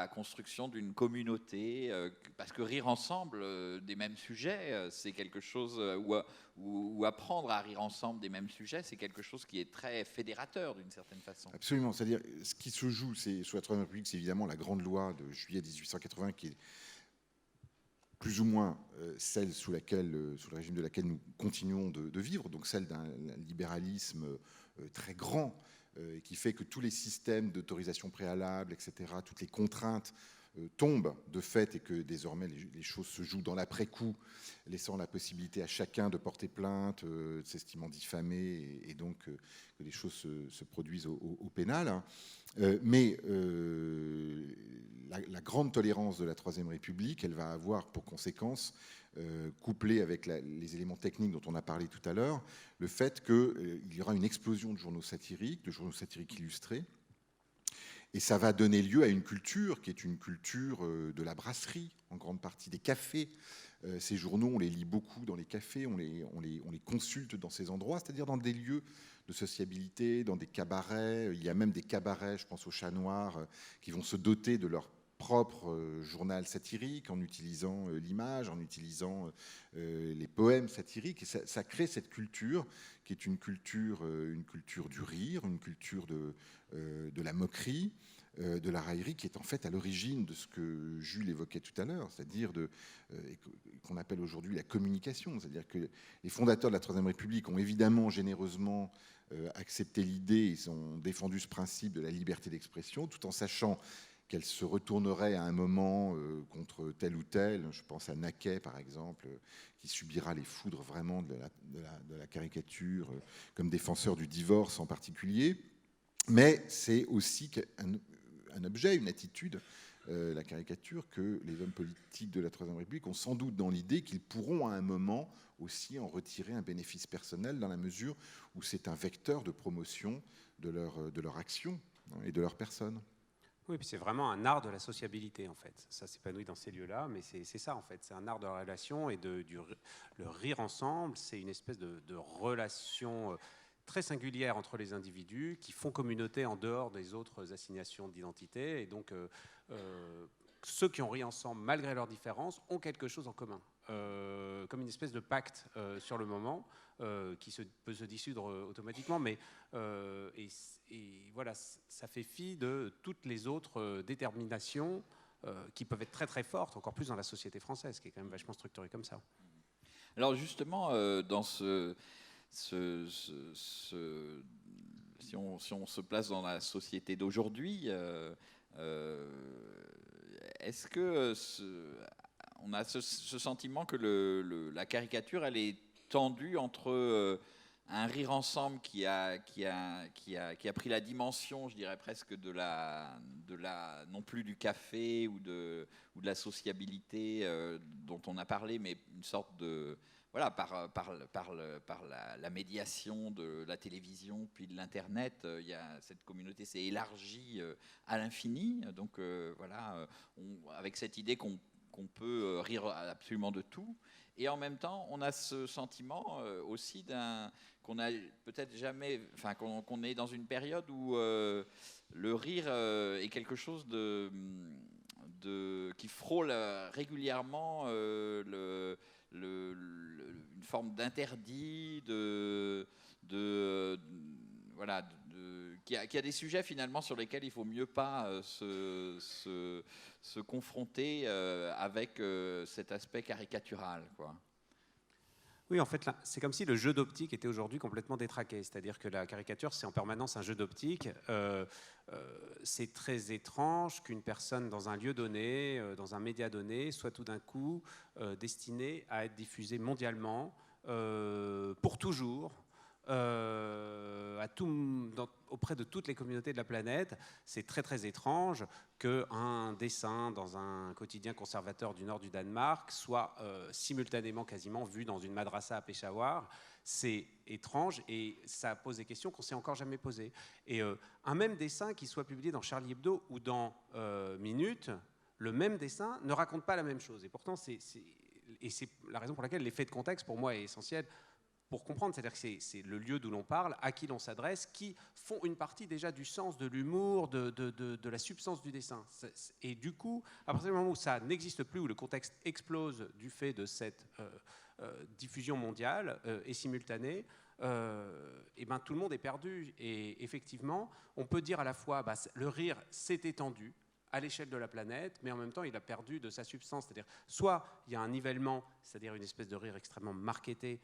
construction d'une communauté, parce que rire ensemble des mêmes sujets, c'est quelque chose, ou apprendre à rire ensemble des mêmes sujets, c'est quelque chose qui est très fédérateur d'une certaine façon. Absolument. C'est-à-dire, ce qui se joue sous la Troisième République, c'est évidemment la grande loi de juillet 1880, qui est plus ou moins celle sous le régime de laquelle nous continuons de vivre, donc celle d'un libéralisme très grand, qui fait que tous les systèmes d'autorisation préalable, etc., toutes les contraintes tombent de fait, et que désormais les choses se jouent dans l'après-coup, laissant la possibilité à chacun de porter plainte, s'estimant diffamé, et donc que les choses se produisent au pénal. Mais la grande tolérance de la Troisième République, elle va avoir pour conséquence, couplée avec les éléments techniques dont on a parlé tout à l'heure, le fait qu'il y aura une explosion de journaux satiriques illustrés, et ça va donner lieu à une culture qui est une culture de la brasserie, en grande partie, des cafés. Ces journaux, on les lit beaucoup dans les cafés, on les consulte dans ces endroits, c'est-à-dire dans des lieux de sociabilité, dans des cabarets. Il y a même des cabarets, je pense au Chat Noir, qui vont se doter de leur propre journal satirique, en utilisant l'image, en utilisant les poèmes satiriques. Et ça crée cette culture qui est une culture du rire, une culture de la moquerie, de la raillerie, qui est en fait à l'origine de ce que Jules évoquait tout à l'heure, c'est-à-dire qu'on appelle aujourd'hui la communication. C'est-à-dire que les fondateurs de la Troisième République ont évidemment généreusement accepté l'idée, ils ont défendu ce principe de la liberté d'expression, tout en sachant qu'elle se retournerait à un moment contre tel ou tel. Je pense à Naquet, par exemple, qui subira les foudres vraiment de la caricature, comme défenseur du divorce en particulier. Mais c'est aussi un objet, une attitude, la caricature, que les hommes politiques de la Troisième République ont sans doute dans l'idée qu'ils pourront à un moment aussi en retirer un bénéfice personnel, dans la mesure où c'est un vecteur de promotion de leur action, hein, et de leur personne. Oui, puis c'est vraiment un art de la sociabilité, en fait. Ça s'épanouit dans ces lieux-là, mais c'est ça, en fait. C'est un art de la relation, et le rire ensemble, c'est une espèce de relation très singulière entre les individus qui font communauté en dehors des autres assignations d'identité. Et donc, ceux qui ont ri ensemble, malgré leurs différences, ont quelque chose en commun. Comme une espèce de pacte sur le moment, qui peut se dissoudre automatiquement, mais et voilà, ça fait fi de toutes les autres déterminations qui peuvent être très très fortes, encore plus dans la société française, qui est quand même vachement structurée comme ça. Alors justement, dans si on se place dans la société d'aujourd'hui, est-ce que on a ce sentiment que la caricature, elle est tendue entre un rire ensemble qui a pris la dimension, je dirais presque non plus du café ou de la sociabilité dont on a parlé, mais une sorte de voilà, par la médiation de la télévision puis de l'internet, cette communauté s'est élargie à l'infini. Donc voilà, avec cette idée qu'on peut rire absolument de tout. Et en même temps, on a ce sentiment aussi qu'on a peut-être jamais, enfin qu'on est dans une période où le rire est quelque chose qui frôle régulièrement une forme d'interdit, voilà, qui a des sujets finalement sur lesquels il faut mieux pas se confronter avec cet aspect caricatural, quoi. Oui, en fait, là, c'est comme si le jeu d'optique était aujourd'hui complètement détraqué. C'est-à-dire que la caricature, c'est en permanence un jeu d'optique. C'est très étrange qu'une personne dans un lieu donné, dans un média donné, soit tout d'un coup destinée à être diffusée mondialement, pour toujours, auprès de toutes les communautés de la planète. C'est très très étrange qu'un dessin dans un quotidien conservateur du nord du Danemark soit simultanément quasiment vu dans une madrasa à Peshawar. C'est étrange et ça pose des questions qu'on ne s'est encore jamais posées. Et un même dessin qui soit publié dans Charlie Hebdo ou dans Minute, le même dessin ne raconte pas la même chose. Et pourtant, c'est la raison pour laquelle l'effet de contexte, pour moi, est essentiel pour comprendre. C'est-à-dire que c'est le lieu d'où l'on parle, à qui l'on s'adresse, qui font une partie déjà du sens, de l'humour, de la substance du dessin. Et du coup, à partir du moment où ça n'existe plus, où le contexte explose du fait de cette diffusion mondiale et simultanée, et ben, tout le monde est perdu. Et effectivement, on peut dire à la fois le rire s'est étendu à l'échelle de la planète, mais en même temps, il a perdu de sa substance. C'est-à-dire, soit il y a un nivellement, c'est-à-dire une espèce de rire extrêmement marketé,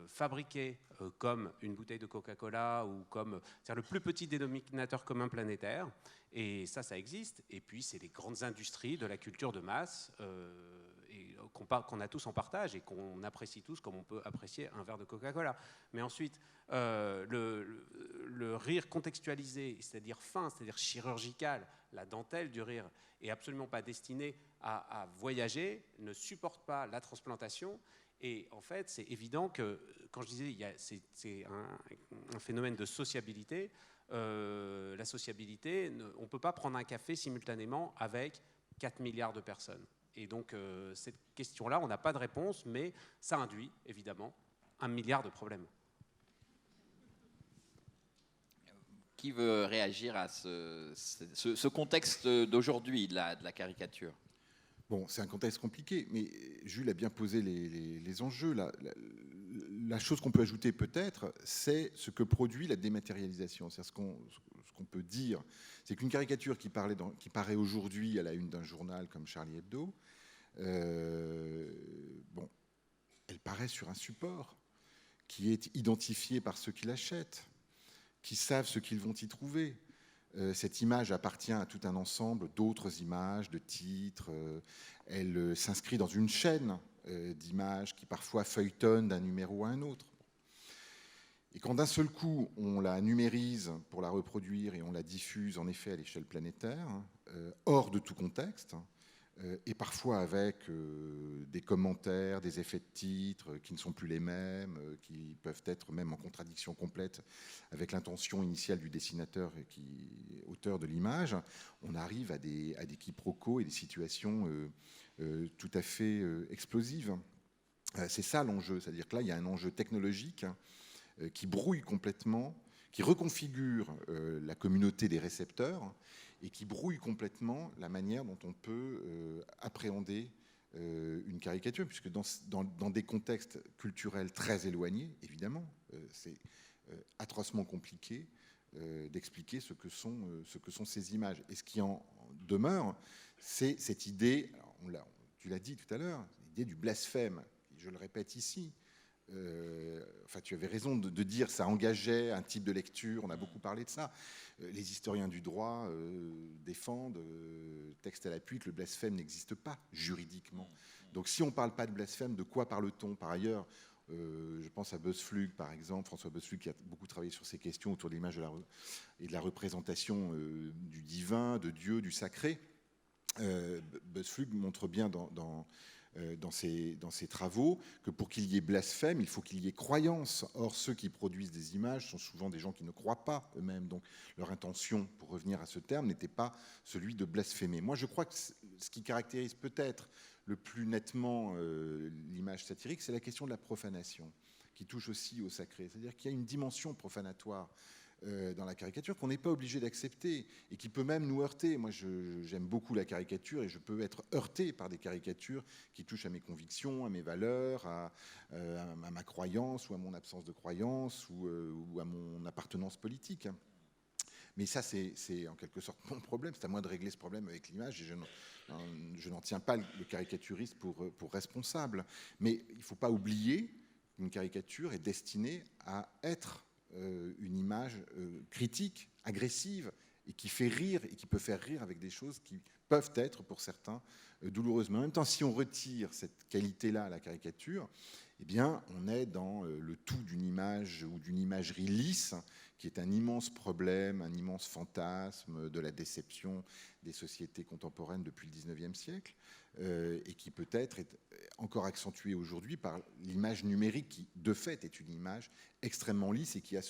fabriqué comme une bouteille de Coca-Cola ou comme le plus petit dénominateur commun planétaire, et ça existe. Et puis, c'est les grandes industries de la culture de masse qu'on a tous en partage et qu'on apprécie tous comme on peut apprécier un verre de Coca-Cola. Mais ensuite, le rire contextualisé, c'est-à-dire fin, c'est-à-dire chirurgical, la dentelle du rire, est absolument pas destinée à voyager, ne supporte pas la transplantation. Et en fait, c'est évident que, quand je disais, c'est un phénomène de sociabilité. La sociabilité, on ne peut pas prendre un café simultanément avec 4 milliards de personnes. Et donc, cette question-là, on n'a pas de réponse, mais ça induit, évidemment, 1 milliard de problèmes. Qui veut réagir à ce contexte d'aujourd'hui de la caricature? Bon, c'est un contexte compliqué, mais Jules a bien posé les enjeux. La chose qu'on peut ajouter peut-être, c'est ce que produit la dématérialisation. C'est ce qu'on peut dire, c'est qu'une caricature qui paraît aujourd'hui à la une d'un journal comme Charlie Hebdo, bon, elle paraît sur un support qui est identifié par ceux qui l'achètent, qui savent ce qu'ils vont y trouver. Cette image appartient à tout un ensemble d'autres images, de titres. Elle s'inscrit dans une chaîne d'images qui parfois feuilletonnent d'un numéro à un autre. Et quand d'un seul coup, on la numérise pour la reproduire et on la diffuse en effet à l'échelle planétaire, hors de tout contexte, et parfois avec des commentaires, des effets de titre qui ne sont plus les mêmes, qui peuvent être même en contradiction complète avec l'intention initiale du dessinateur et auteur de l'image, on arrive à des quiproquos et des situations tout à fait explosives. C'est ça l'enjeu, c'est-à-dire que là, il y a un enjeu technologique qui brouille complètement, qui reconfigure la communauté des récepteurs et qui brouille complètement la manière dont on peut appréhender une caricature, puisque dans des contextes culturels très éloignés, évidemment, c'est atrocement compliqué d'expliquer ce que sont ces images. Et ce qui en demeure, c'est cette idée, tu l'as dit tout à l'heure, l'idée du blasphème. Je le répète ici. Enfin, tu avais raison de dire ça engageait un type de lecture, on a beaucoup parlé de ça. Les historiens du droit défendent, texte à l'appui, que le blasphème n'existe pas juridiquement. Donc si on ne parle pas de blasphème, de quoi parle-t-on par ailleurs? Je pense à Boesflug, par exemple, François Boesflug, qui a beaucoup travaillé sur ces questions autour de l'image et de la représentation du divin, de Dieu, du sacré. Boesflug montre bien dans ses travaux que pour qu'il y ait blasphème, il faut qu'il y ait croyance. Or, ceux qui produisent des images sont souvent des gens qui ne croient pas eux-mêmes. Donc, leur intention, pour revenir à ce terme, n'était pas celui de blasphémer. Moi, je crois que ce qui caractérise peut-être le plus nettement l'image satirique, c'est la question de la profanation, qui touche aussi au sacré. C'est-à-dire qu'il y a une dimension profanatoire dans la caricature qu'on n'est pas obligé d'accepter et qui peut même nous heurter. Moi, j'aime beaucoup la caricature et je peux être heurté par des caricatures qui touchent à mes convictions, à mes valeurs, à ma croyance ou à mon absence de croyance ou à mon appartenance politique. Mais ça, c'est en quelque sorte mon problème. C'est à moi de régler ce problème avec l'image et je n'en tiens pas le caricaturiste pour responsable. Mais il ne faut pas oublier qu'une caricature est destinée à être une image critique, agressive, et qui fait rire, et qui peut faire rire avec des choses qui peuvent être, pour certains, douloureuses. Mais en même temps, si on retire cette qualité-là à la caricature, eh bien, on est dans le tout d'une image ou d'une imagerie lisse, qui est un immense problème, un immense fantasme de la déception des sociétés contemporaines depuis le XIXe siècle, et qui peut-être est encore accentué aujourd'hui par l'image numérique, qui de fait est une image extrêmement lisse et qui a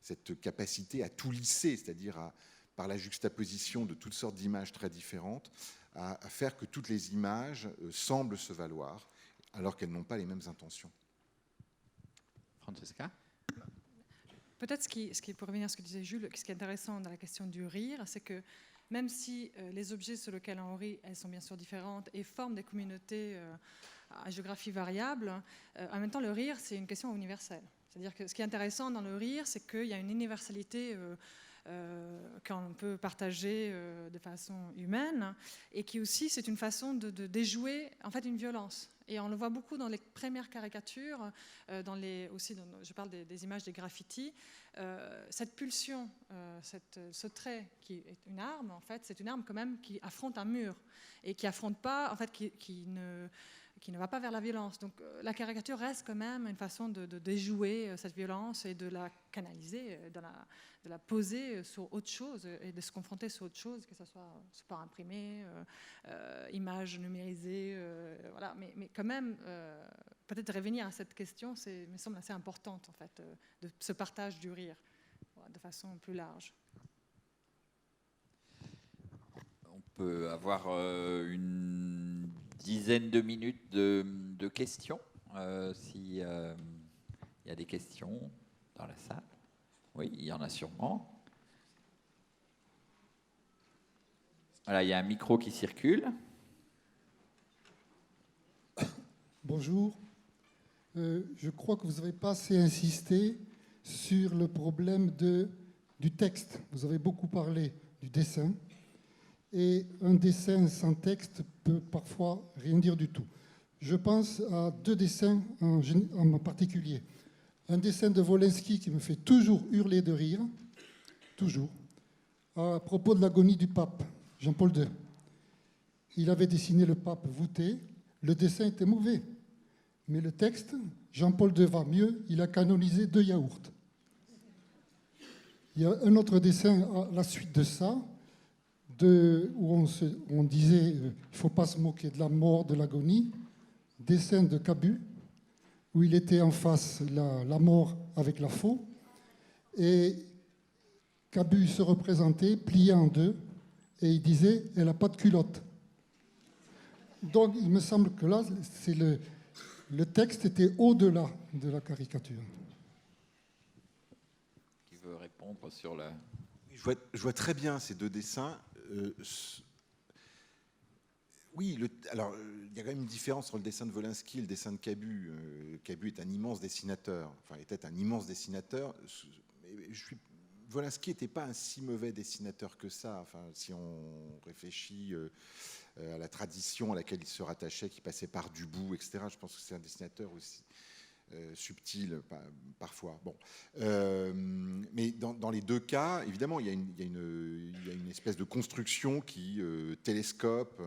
cette capacité à tout lisser, c'est-à-dire par la juxtaposition de toutes sortes d'images très différentes, à faire que toutes les images semblent se valoir, alors qu'elles n'ont pas les mêmes intentions. Francesca ? Peut-être pour revenir à ce que disait Jules, ce qui est intéressant dans la question du rire, c'est que même si les objets sur lesquels on rit, elles sont bien sûr différentes et forment des communautés à géographie variable, en même temps, le rire, c'est une question universelle. C'est-à-dire que ce qui est intéressant dans le rire, c'est qu'il y a une universalité qu'on peut partager de façon humaine, et qui aussi, c'est une façon de déjouer en fait une violence. Et on le voit beaucoup dans les premières caricatures, je parle des images des graffitis, cette pulsion, ce trait qui est une arme, en fait, c'est une arme quand même qui affronte un mur, et qui affronte pas, en fait, qui ne va pas vers la violence. Donc la caricature reste quand même une façon de déjouer cette violence et de la canaliser, de la poser sur autre chose et de se confronter sur autre chose, que ce soit support imprimé, image numérisée, voilà. Mais quand même, peut-être revenir à cette question, me semble assez importante en fait, de ce partage du rire, voilà, de façon plus large. On peut avoir une dizaine de minutes de questions, s'il y a des questions dans la salle. Oui, il y en a sûrement. Voilà, il y a un micro qui circule. Bonjour. Je crois que vous n'avez pas assez insisté sur le problème du texte. Vous avez beaucoup parlé du dessin. Et un dessin sans texte peut parfois rien dire du tout. Je pense à deux dessins en particulier. Un dessin de Wolinski qui me fait toujours hurler de rire, toujours, à propos de l'agonie du pape, Jean-Paul II. Il avait dessiné le pape voûté, le dessin était mauvais. Mais le texte, Jean-Paul II va mieux, il a canonisé 2 yaourts. Il y a un autre dessin à la suite de ça, où on disait il ne faut pas se moquer de la mort, de l'agonie, dessin de Cabu, où il était en face la mort avec la faux, et Cabu se représentait plié en deux, et il disait elle n'a pas de culotte. Donc il me semble que là, c'est le texte était au-delà de la caricature. Qui veut répondre sur la... Je vois très bien ces deux dessins. Oui, alors il y a quand même une différence entre le dessin de Wolinski et le dessin de Cabu. Cabu est un immense dessinateur, enfin était un immense dessinateur. Wolinski n'était pas un si mauvais dessinateur que ça. Enfin, si on réfléchit à la tradition à laquelle il se rattachait, qui passait par Dubout, etc. Je pense que c'est un dessinateur aussi subtil parfois. Bon. Mais dans les deux cas, évidemment, il y a une espèce de construction qui télescope,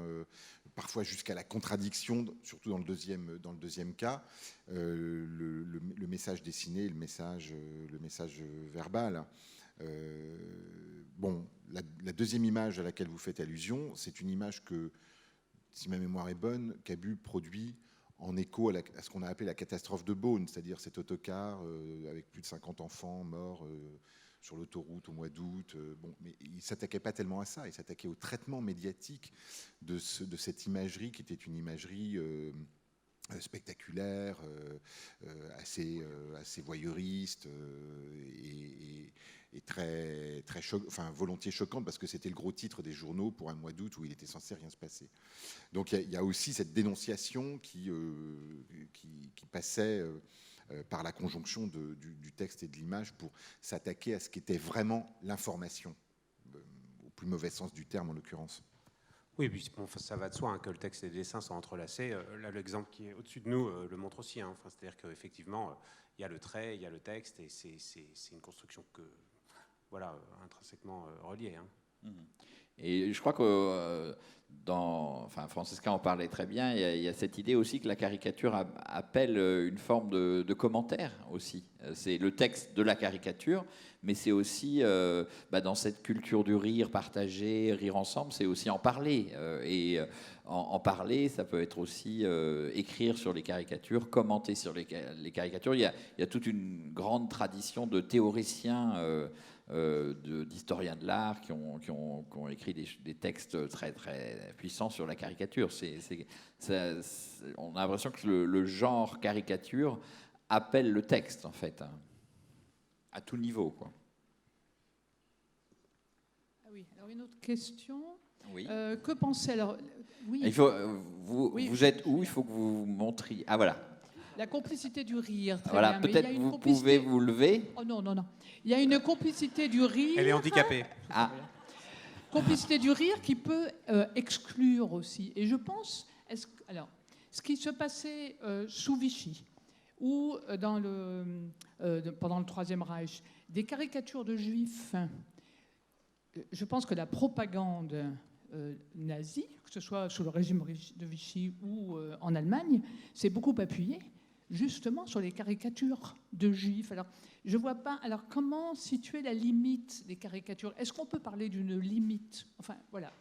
parfois jusqu'à la contradiction, surtout dans le deuxième cas, le message dessiné, le message verbal. Bon, la deuxième image à laquelle vous faites allusion, c'est une image que, si ma mémoire est bonne, Cabu produit en écho à ce qu'on a appelé la catastrophe de Beaune, c'est-à-dire cet autocar avec plus de 50 enfants morts sur l'autoroute au mois d'août. Bon, mais il ne s'attaquait pas tellement à ça, il s'attaquait au traitement médiatique de cette imagerie qui était une imagerie spectaculaire, assez voyeuriste et très, très volontiers choquante, parce que c'était le gros titre des journaux pour un mois d'août où il était censé rien se passer. Donc il y a aussi cette dénonciation qui passait par la conjonction du texte et de l'image pour s'attaquer à ce qu'était vraiment l'information, au plus mauvais sens du terme en l'occurrence. Oui, puis bon, ça va de soi que le texte et les dessins sont entrelacés. Là, l'exemple qui est au-dessus de nous le montre aussi. Enfin, c'est-à-dire qu'effectivement, il y a le trait, il y a le texte, et c'est une construction intrinsèquement reliée. Et je crois que Francesca en parlait très bien, il y a cette idée aussi que la caricature appelle une forme de commentaire aussi. C'est le texte de la caricature, mais c'est aussi, dans cette culture du rire partagé, rire ensemble, c'est aussi en parler. En parler, ça peut être aussi écrire sur les caricatures, commenter sur les caricatures. Il y a toute une grande tradition de théoriciens, d'historiens de l'art qui ont écrit des textes très, très puissants sur la caricature. On a l'impression que le genre caricature appelle le texte, en fait, hein, à tout niveau, quoi. Ah oui, alors une autre question. Oui. Que pensez alors oui. Il faut, Oui, vous êtes où? Il faut que vous montriez. Ah voilà. La complicité du rire. Très Voilà, bien, mais il y peut-être a une vous complicité... pouvez vous lever. Oh non, non, non. Il y a une complicité du rire. Elle est handicapée. Ah, Complicité du rire qui peut exclure aussi. Et je pense, alors, ce qui se passait sous Vichy ou pendant le Troisième Reich, des caricatures de juifs, je pense que la propagande nazie, que ce soit sous le régime de Vichy ou en Allemagne, s'est beaucoup appuyée justement sur les caricatures de juifs. Alors, je ne vois pas. Alors, comment situer la limite des caricatures? Est-ce qu'on peut parler d'une limite? Enfin, voilà.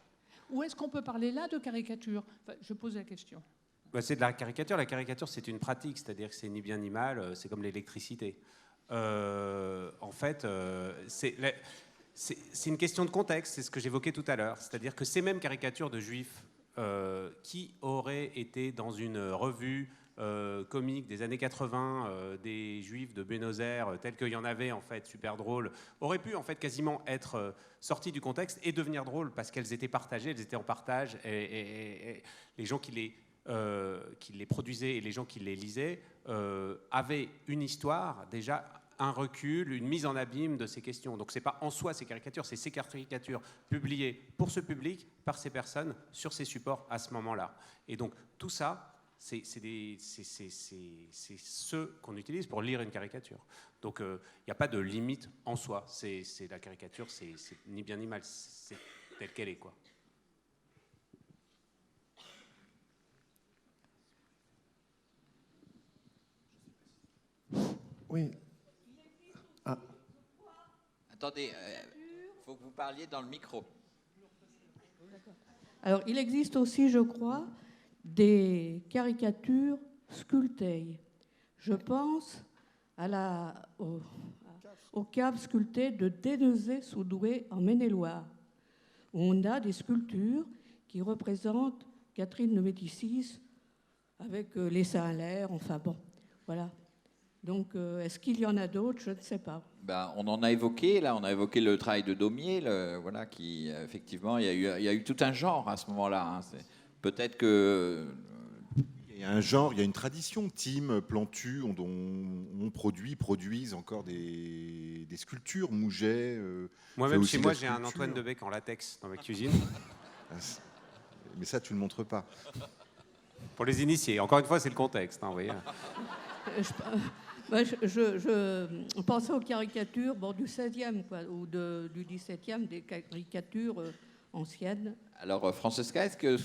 Ou est-ce qu'on peut parler là de caricature? Enfin, je pose la question. C'est de la caricature. La caricature, c'est une pratique, c'est-à-dire que c'est ni bien ni mal, c'est comme l'électricité. En fait, c'est une question de contexte, c'est ce que j'évoquais tout à l'heure. C'est-à-dire que ces mêmes caricatures de juifs qui auraient été dans une revue comique des années 80, des juifs de Buenos Aires, tels qu'il y en avait, en fait, super drôles, auraient pu, en fait, quasiment être sorties du contexte et devenir drôles parce qu'elles étaient partagées, elles étaient en partage, et les gens qui les produisaient et les gens qui les lisaient avaient une histoire, déjà un recul, une mise en abîme de ces questions. Donc ce n'est pas en soi ces caricatures, c'est ces caricatures publiées pour ce public, par ces personnes, sur ces supports à ce moment-là. Et donc tout ça, c'est ce qu'on utilise pour lire une caricature. Donc il n'y a pas de limite en soi. C'est la caricature, c'est ni bien ni mal, c'est telle qu'elle est, quoi. Oui. Ah. attendez, il faut que vous parliez dans le micro. Alors, il existe aussi, je crois, des caricatures sculptées. Je pense aux caves sculptées de Dénezé-sous-Douai en Maine-et-Loire, où on a des sculptures qui représentent Catherine de Médicis avec les seins à l'air, enfin bon, voilà. Donc, est-ce qu'il y en a d'autres? Je ne sais pas. On en a évoqué, là, on a évoqué le travail de Daumier, voilà, qui, effectivement, il y a eu tout un genre à ce moment-là. Hein. Peut-être que... Il y a un genre, il y a une tradition. Tim, Plantu, produisent encore des sculptures. Mouget. Moi-même, chez moi, j'ai un Antoine de Bec en latex dans ma cuisine. Mais ça, tu ne le montres pas. Pour les initiés. Encore une fois, c'est le contexte. Hein, vous voyez. Je pensais aux caricatures du 16e ou du 17e, des caricatures anciennes. Alors, Francesca, est-ce que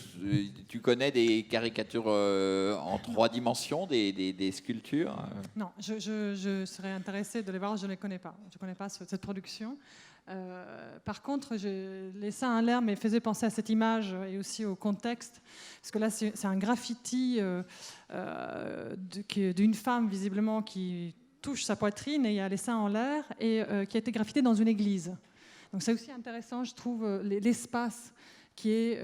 tu connais des caricatures en 3 dimensions, des sculptures? Non, je serais intéressée de les voir, je ne les connais pas. Je ne connais pas cette production. Par contre, les seins à l'air me faisaient penser à cette image et aussi au contexte, parce que là, c'est un graffiti d'une femme, visiblement, qui touche sa poitrine et il y a les seins en l'air, et qui a été graffité dans une église. Donc c'est aussi intéressant, je trouve, l'espace qui est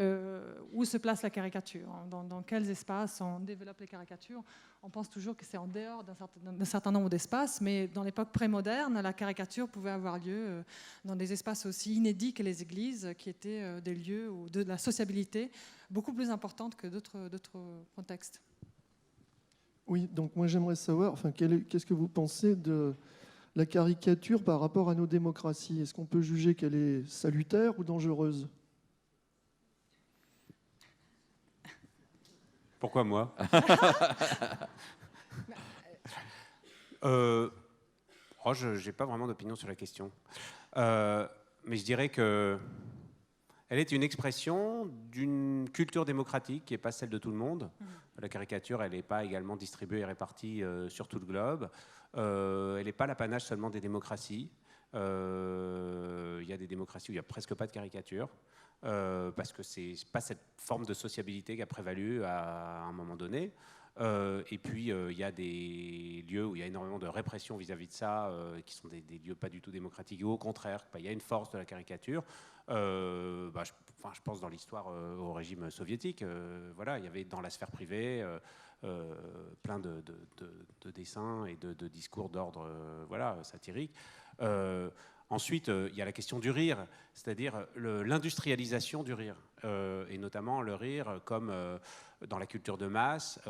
où se place la caricature, dans quels espaces on développe les caricatures. On pense toujours que c'est en dehors d'un certain nombre d'espaces, mais dans l'époque prémoderne, la caricature pouvait avoir lieu dans des espaces aussi inédits que les églises, qui étaient des lieux où de la sociabilité beaucoup plus importante que d'autres contextes. Oui, donc moi j'aimerais savoir, qu'est-ce que vous pensez de la caricature par rapport à nos démocraties? Est-ce qu'on peut juger qu'elle est salutaire ou dangereuse? Pourquoi moi? Je n'ai pas vraiment d'opinion sur la question. Mais je dirais qu'elle Elle est une expression d'une culture démocratique qui n'est pas celle de tout le monde. La caricature, elle n'est pas également distribuée et répartie sur tout le globe. Elle n'est pas l'apanage seulement des démocraties. Il y a des démocraties où il n'y a presque pas de caricature. Parce que ce n'est pas cette forme de sociabilité qui a prévalu à un moment donné. Et puis, il y a des lieux où il y a énormément de répression vis-à-vis de ça, qui sont des lieux pas du tout démocratiques, ou au contraire, il y a une force de la caricature. Je pense dans l'histoire au régime soviétique, voilà, il y avait dans la sphère privée plein de dessins et de discours d'ordre satirique. Ensuite, il y a la question du rire, c'est-à-dire l'industrialisation du rire, et notamment le rire comme dans la culture de masse,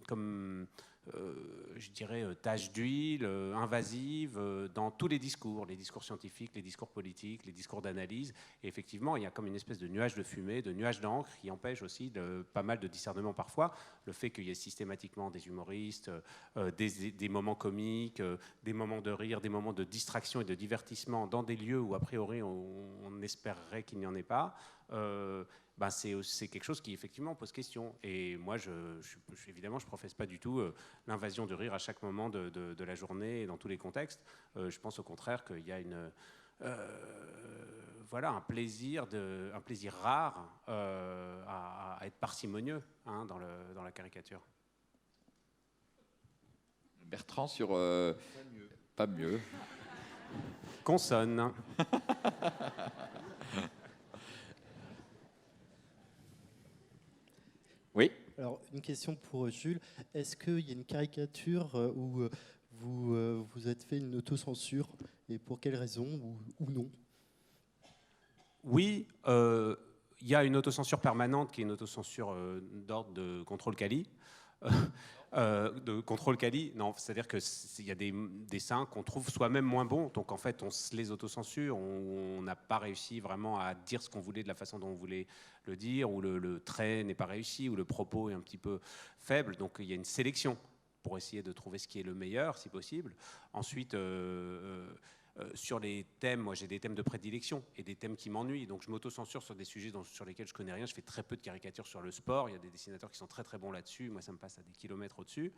comme, je dirais, tache d'huile, invasive, dans tous les discours scientifiques, les discours politiques, les discours d'analyse. Et effectivement, il y a comme une espèce de nuage de fumée, de nuage d'encre qui empêche aussi pas mal de discernement parfois. Le fait qu'il y ait systématiquement des humoristes, des moments comiques, des moments de rire, des moments de distraction et de divertissement dans des lieux où a priori on espérerait qu'il n'y en ait pas. C'est quelque chose qui effectivement pose question. Et moi, évidemment, je ne professe pas du tout l'invasion du rire à chaque moment de la journée et dans tous les contextes. Je pense au contraire qu'il y a un plaisir rare à être parcimonieux dans la caricature. Bertrand sur... Pas mieux. Consonne. Oui. Alors, une question pour Jules. Est-ce qu'il y a une caricature où vous êtes fait une autocensure, et pour quelle raison ou non? Oui, il y a une autocensure permanente qui est une autocensure d'ordre de contrôle quali. De contrôle quali, non, c'est-à-dire qu'il y a des dessins qu'on trouve soi-même moins bons, donc en fait on se les autocensure, on n'a pas réussi vraiment à dire ce qu'on voulait de la façon dont on voulait le dire, ou le trait n'est pas réussi, ou le propos est un petit peu faible, donc il y a une sélection pour essayer de trouver ce qui est le meilleur, si possible. Ensuite, sur les thèmes, moi j'ai des thèmes de prédilection et des thèmes qui m'ennuient, donc je m'auto-censure sur des sujets sur lesquels je connais rien. Je fais très peu de caricatures sur le sport, il y a des dessinateurs qui sont très très bons là-dessus, moi ça me passe à des kilomètres au-dessus.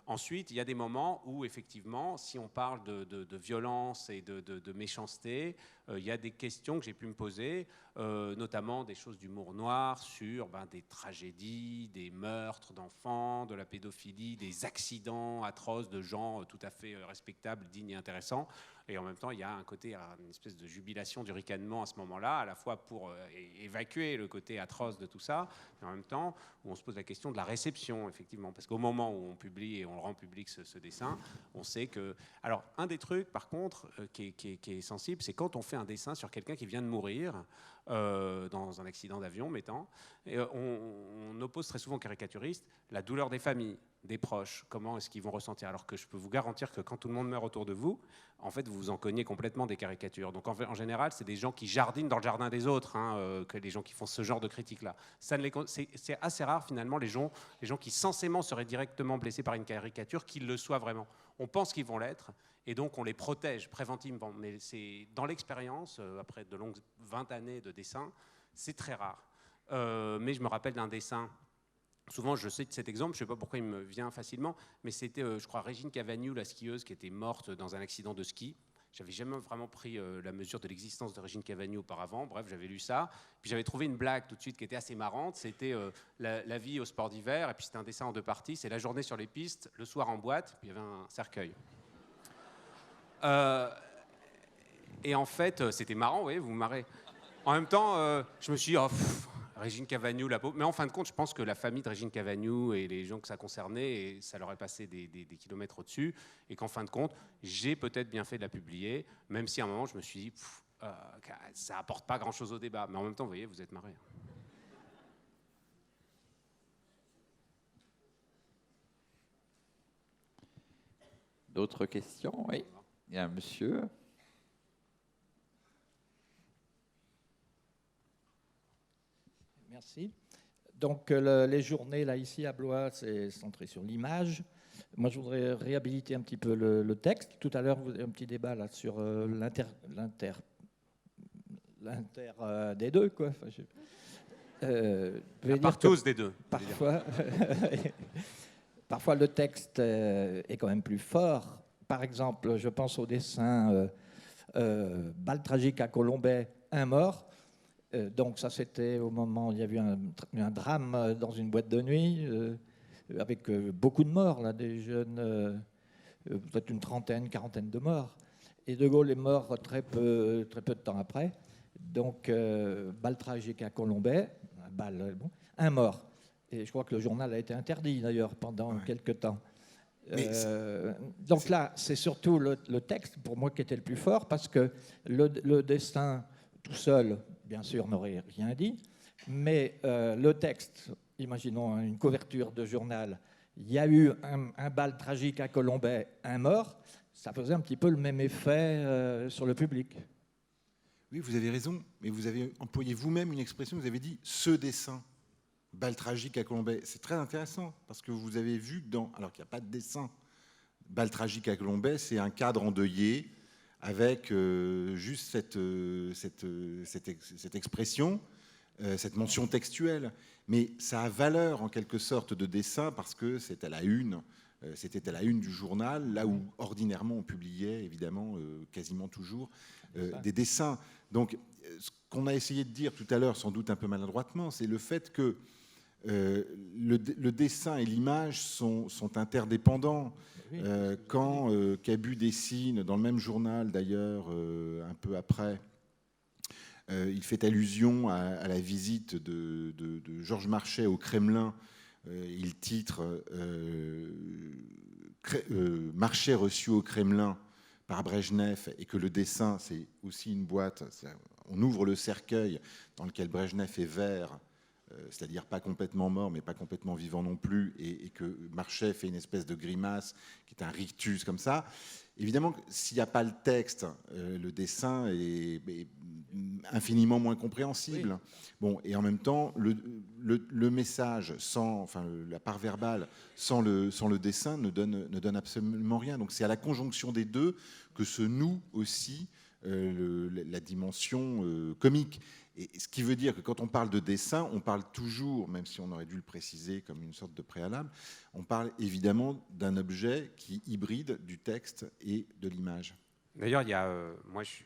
Ensuite, il y a des moments où effectivement, si on parle de violence et de méchanceté, il y a des questions que j'ai pu me poser, notamment des choses d'humour noir sur des tragédies, des meurtres d'enfants, de la pédophilie, des accidents atroces de gens tout à fait respectables, dignes et intéressants. Et en même temps, il y a un côté, une espèce de jubilation, du ricanement à ce moment-là, à la fois pour évacuer le côté atroce de tout ça, mais en même temps où on se pose la question de la réception, effectivement. Parce qu'au moment où on publie et on rend public ce dessin, on sait que... Alors, un des trucs, par contre, qui est sensible, c'est quand on fait un dessin sur quelqu'un qui vient de mourir, dans un accident d'avion, mettons, et on oppose très souvent aux caricaturistes la douleur des familles, des proches, comment est-ce qu'ils vont ressentir, alors que je peux vous garantir que quand tout le monde meurt autour de vous, en fait, vous vous en cognez complètement des caricatures. Donc, en général, c'est des gens qui jardinent dans le jardin des autres, que les gens qui font ce genre de critiques-là. C'est assez rare, finalement, les gens qui, censément, seraient directement blessés par une caricature, qu'ils le soient vraiment. On pense qu'ils vont l'être, et donc on les protège préventivement. Mais c'est dans l'expérience, après de longues 20 années de dessin, c'est très rare. Mais je me rappelle d'un dessin. Souvent, je cite cet exemple, je ne sais pas pourquoi il me vient facilement, mais c'était, je crois, Régine Cavagnou, la skieuse, qui était morte dans un accident de ski. J'avais jamais vraiment pris la mesure de l'existence de Régine Cavagnou auparavant. Bref, j'avais lu ça. Puis j'avais trouvé une blague tout de suite qui était assez marrante. C'était la vie au sport d'hiver. Et puis c'était un dessin en 2 parties. C'est la journée sur les pistes, le soir en boîte. Puis il y avait un cercueil. Et en fait, c'était marrant, oui, vous me marrez. En même temps, je me suis dit, Régine Cavagnou, la pauvre. Mais en fin de compte, je pense que la famille de Régine Cavagnou et les gens que ça concernait, et ça leur est passé des kilomètres au-dessus, et qu'en fin de compte, j'ai peut-être bien fait de la publier, même si à un moment, je me suis dit, ça apporte pas grand-chose au débat. Mais en même temps, vous voyez, vous êtes marrés. D'autres questions? Oui. Il y a un monsieur. Merci. Donc les journées là ici à Blois, c'est centré sur l'image. Moi, je voudrais réhabiliter un petit peu la l'inter des deux, quoi. Enfin, La partose des deux. Parfois, parfois le texte est quand même plus fort. Par exemple, je pense au dessin Balle tragique à Colombey, un mort. Donc ça, c'était au moment où il y a eu un drame dans une boîte de nuit avec beaucoup de morts, là, des jeunes, peut-être une trentaine, quarantaine de morts. Et De Gaulle est mort très peu de temps après. Donc, balle tragique à Colombey, un mort. Et je crois que le journal a été interdit, d'ailleurs, pendant quelques temps. Donc là, c'est surtout le texte, pour moi, qui était le plus fort, parce que le dessin, tout seul, bien sûr, n'aurait rien dit. Mais le texte, imaginons une couverture de journal, il y a eu un bal tragique à Colombey, un mort, ça faisait un petit peu le même effet sur le public. Oui, vous avez raison, mais vous avez employé vous-même une expression, vous avez dit « ce dessin ». Balle tragique à Colombey, c'est très intéressant, parce que vous avez vu alors qu'il n'y a pas de dessin, Balle tragique à Colombey, c'est un cadre endeuillé avec juste cette expression, cette mention textuelle. Mais ça a valeur en quelque sorte de dessin parce que c'était à la une du journal, là où ordinairement on publiait évidemment quasiment toujours des dessins. Donc ce qu'on a essayé de dire tout à l'heure, sans doute un peu maladroitement, c'est le fait que le dessin et l'image sont interdépendants. Quand Cabu dessine, dans le même journal d'ailleurs, un peu après, il fait allusion à la visite de Georges Marchais au Kremlin. Il titre Marchais reçu au Kremlin par Brejnev, et que le dessin, c'est aussi une boîte. On ouvre le cercueil dans lequel Brejnev est vert, c'est-à-dire pas complètement mort, mais pas complètement vivant non plus, et que Marchais fait une espèce de grimace qui est un rictus comme ça. Évidemment, s'il n'y a pas le texte, le dessin est infiniment moins compréhensible. Oui. Bon, et en même temps, le message, la part verbale, sans le dessin, ne donne absolument rien. Donc c'est à la conjonction des deux que se noue aussi la dimension comique. Et ce qui veut dire que quand on parle de dessin, on parle toujours, même si on aurait dû le préciser comme une sorte de préalable, on parle évidemment d'un objet qui hybride du texte et de l'image. D'ailleurs, moi je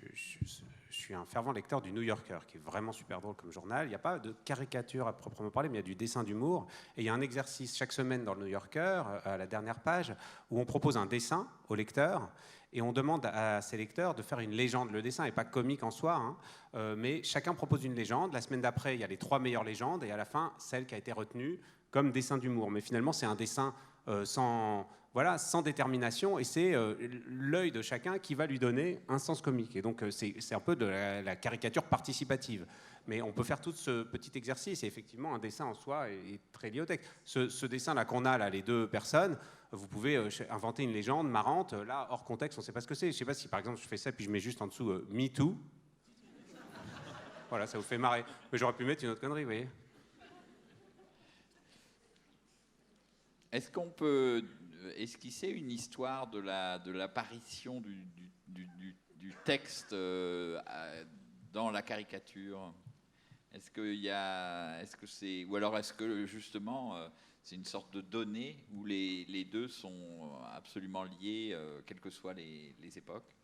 suis un fervent lecteur du New Yorker, qui est vraiment super drôle comme journal. Il n'y a pas de caricature à proprement parler, mais il y a du dessin d'humour. Et il y a un exercice chaque semaine dans le New Yorker, à la dernière page, où on propose un dessin au lecteur. Et on demande à ces lecteurs de faire une légende. Le dessin n'est pas comique en soi, mais chacun propose une légende. La semaine d'après, il y a les 3 meilleures légendes, et à la fin, celle qui a été retenue comme dessin d'humour. Mais finalement, c'est un dessin sans détermination, et c'est l'œil de chacun qui va lui donner un sens comique. Et donc, c'est un peu de la caricature participative. Mais on peut faire tout ce petit exercice, et effectivement, un dessin en soi est très lié au texte. Ce dessin-là qu'on a, là, les deux personnes, vous pouvez inventer une légende marrante. Là, hors contexte, on ne sait pas ce que c'est. Je ne sais pas si, par exemple, je fais ça, puis je mets juste en dessous « Me Too ». Voilà, ça vous fait marrer. Mais j'aurais pu mettre une autre connerie, vous voyez. Est-ce qu'on peut esquisser une histoire de l'apparition du texte dans la caricature? Est-ce que justement c'est une sorte de donnée où les deux sont absolument liés, quelles que soient les époques?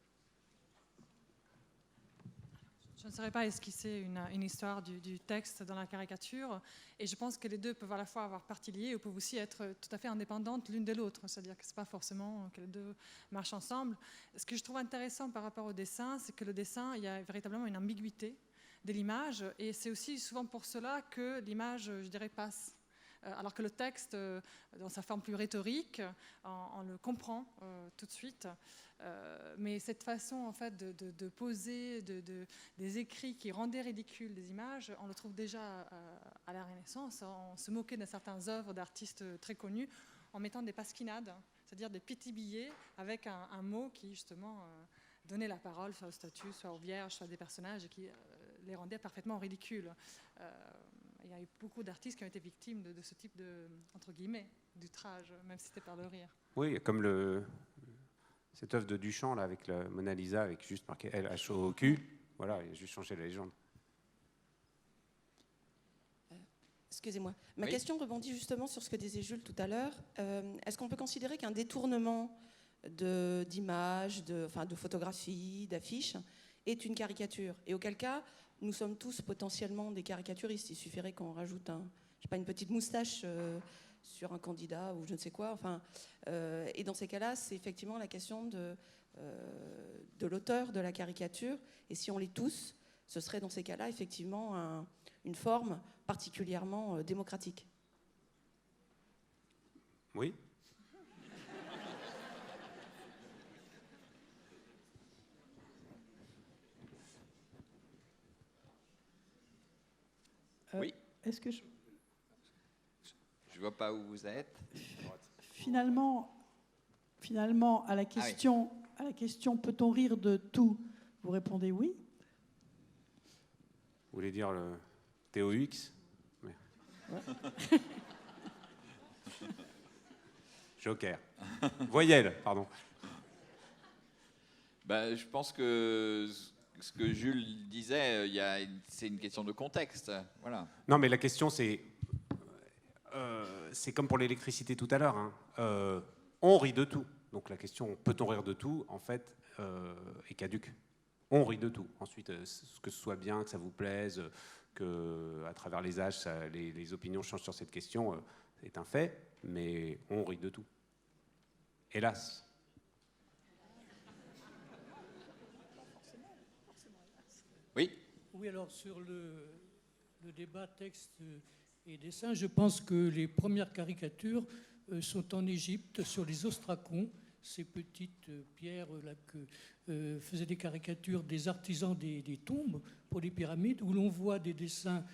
Je ne saurais pas esquisser une histoire du texte dans la caricature, et je pense que les deux peuvent à la fois avoir partie liée ou peuvent aussi être tout à fait indépendantes l'une de l'autre, c'est-à-dire que ce n'est pas forcément que les deux marchent ensemble. Ce que je trouve intéressant par rapport au dessin, c'est que le dessin, il y a véritablement une ambiguïté de l'image, et c'est aussi souvent pour cela que l'image, je dirais, passe. Alors que le texte, dans sa forme plus rhétorique, on le comprend tout de suite. Mais cette façon en fait, de poser des écrits qui rendaient ridicules des images, on le trouve déjà à la Renaissance. On se moquait de certaines œuvres d'artistes très connus en mettant des pasquinades, c'est-à-dire des petits billets avec un mot qui justement donnait la parole soit aux statues, soit aux vierges, soit à des personnages, et qui les rendait parfaitement ridicules. Il y a eu beaucoup d'artistes qui ont été victimes de ce type de, entre guillemets, d'outrage, même si c'était par le rire. Oui, comme cette œuvre de Duchamp là, avec la Mona Lisa, avec juste marqué LHO au cul. Voilà, il a juste changé la légende. Excusez-moi. Ma Oui. question rebondit justement sur ce que disait Jules tout à l'heure. Est-ce qu'on peut considérer qu'un détournement d'images, de photographies, d'affiches est une caricature? Et auquel cas, nous sommes tous potentiellement des caricaturistes. Il suffirait qu'on rajoute une petite moustache sur un candidat ou je ne sais quoi. Et dans ces cas-là, c'est effectivement la question de l'auteur de la caricature. Et si on l'est tous, ce serait dans ces cas-là effectivement une forme particulièrement démocratique. Oui. Oui. Est-ce que Je vois pas où vous êtes. finalement, à la question, peut-on rire de tout? Vous répondez oui. Vous voulez dire le TOX? Ouais. Joker. Voyelle, pardon. Je pense que ce que Jules disait, c'est une question de contexte. Voilà. Non, mais la question, c'est comme pour l'électricité tout à l'heure. On rit de tout. Donc la question, peut-on rire de tout, en fait, est caduque. On rit de tout. Ensuite, que ce soit bien, que ça vous plaise, qu'à travers les âges, les opinions changent sur cette question, c'est un fait, mais on rit de tout. Hélas. Oui. Oui, alors sur le débat texte et dessin, je pense que les premières caricatures sont en Égypte, sur les ostracons, ces petites pierres là que faisaient des caricatures des artisans des tombes pour les pyramides, où l'on voit des dessins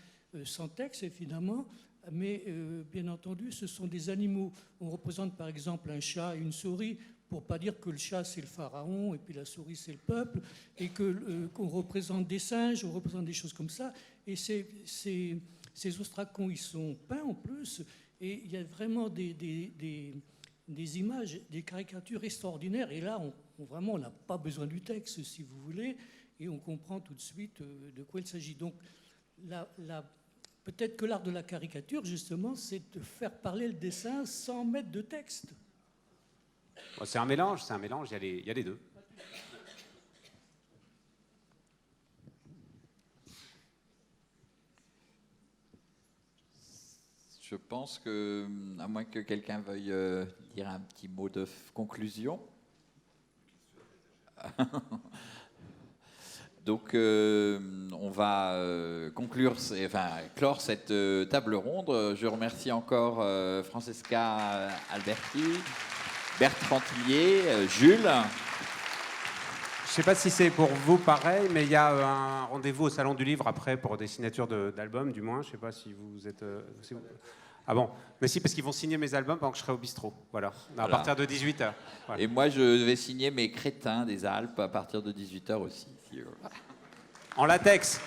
sans texte, évidemment, mais bien entendu, ce sont des animaux. On représente par exemple un chat et une souris, pour pas dire que le chat c'est le pharaon et puis la souris c'est le peuple, et qu'on représente des singes, on représente des choses comme ça. Et ces ostracons, ils sont peints en plus, et il y a vraiment des images, des caricatures extraordinaires. Et là, on n'a pas besoin du texte, si vous voulez, et on comprend tout de suite de quoi il s'agit. Donc, peut-être que l'art de la caricature, justement, c'est de faire parler le dessin sans mettre de texte. Bon, c'est un mélange, il y a les deux. Je pense que, à moins que quelqu'un veuille dire un petit mot de conclusion. Donc, on va clore cette table ronde. Je remercie encore Francesca Alberti, Bertrand Tillier, Jules. Je ne sais pas si c'est pour vous pareil, mais il y a un rendez-vous au Salon du Livre après pour des signatures d'albums, du moins. Je ne sais pas si vous êtes... Ah bon, mais si, parce qu'ils vont signer mes albums pendant que je serai au bistrot. Voilà, à partir de 18h. Voilà. Et moi, je vais signer mes Crétins des Alpes à partir de 18h aussi. En latex.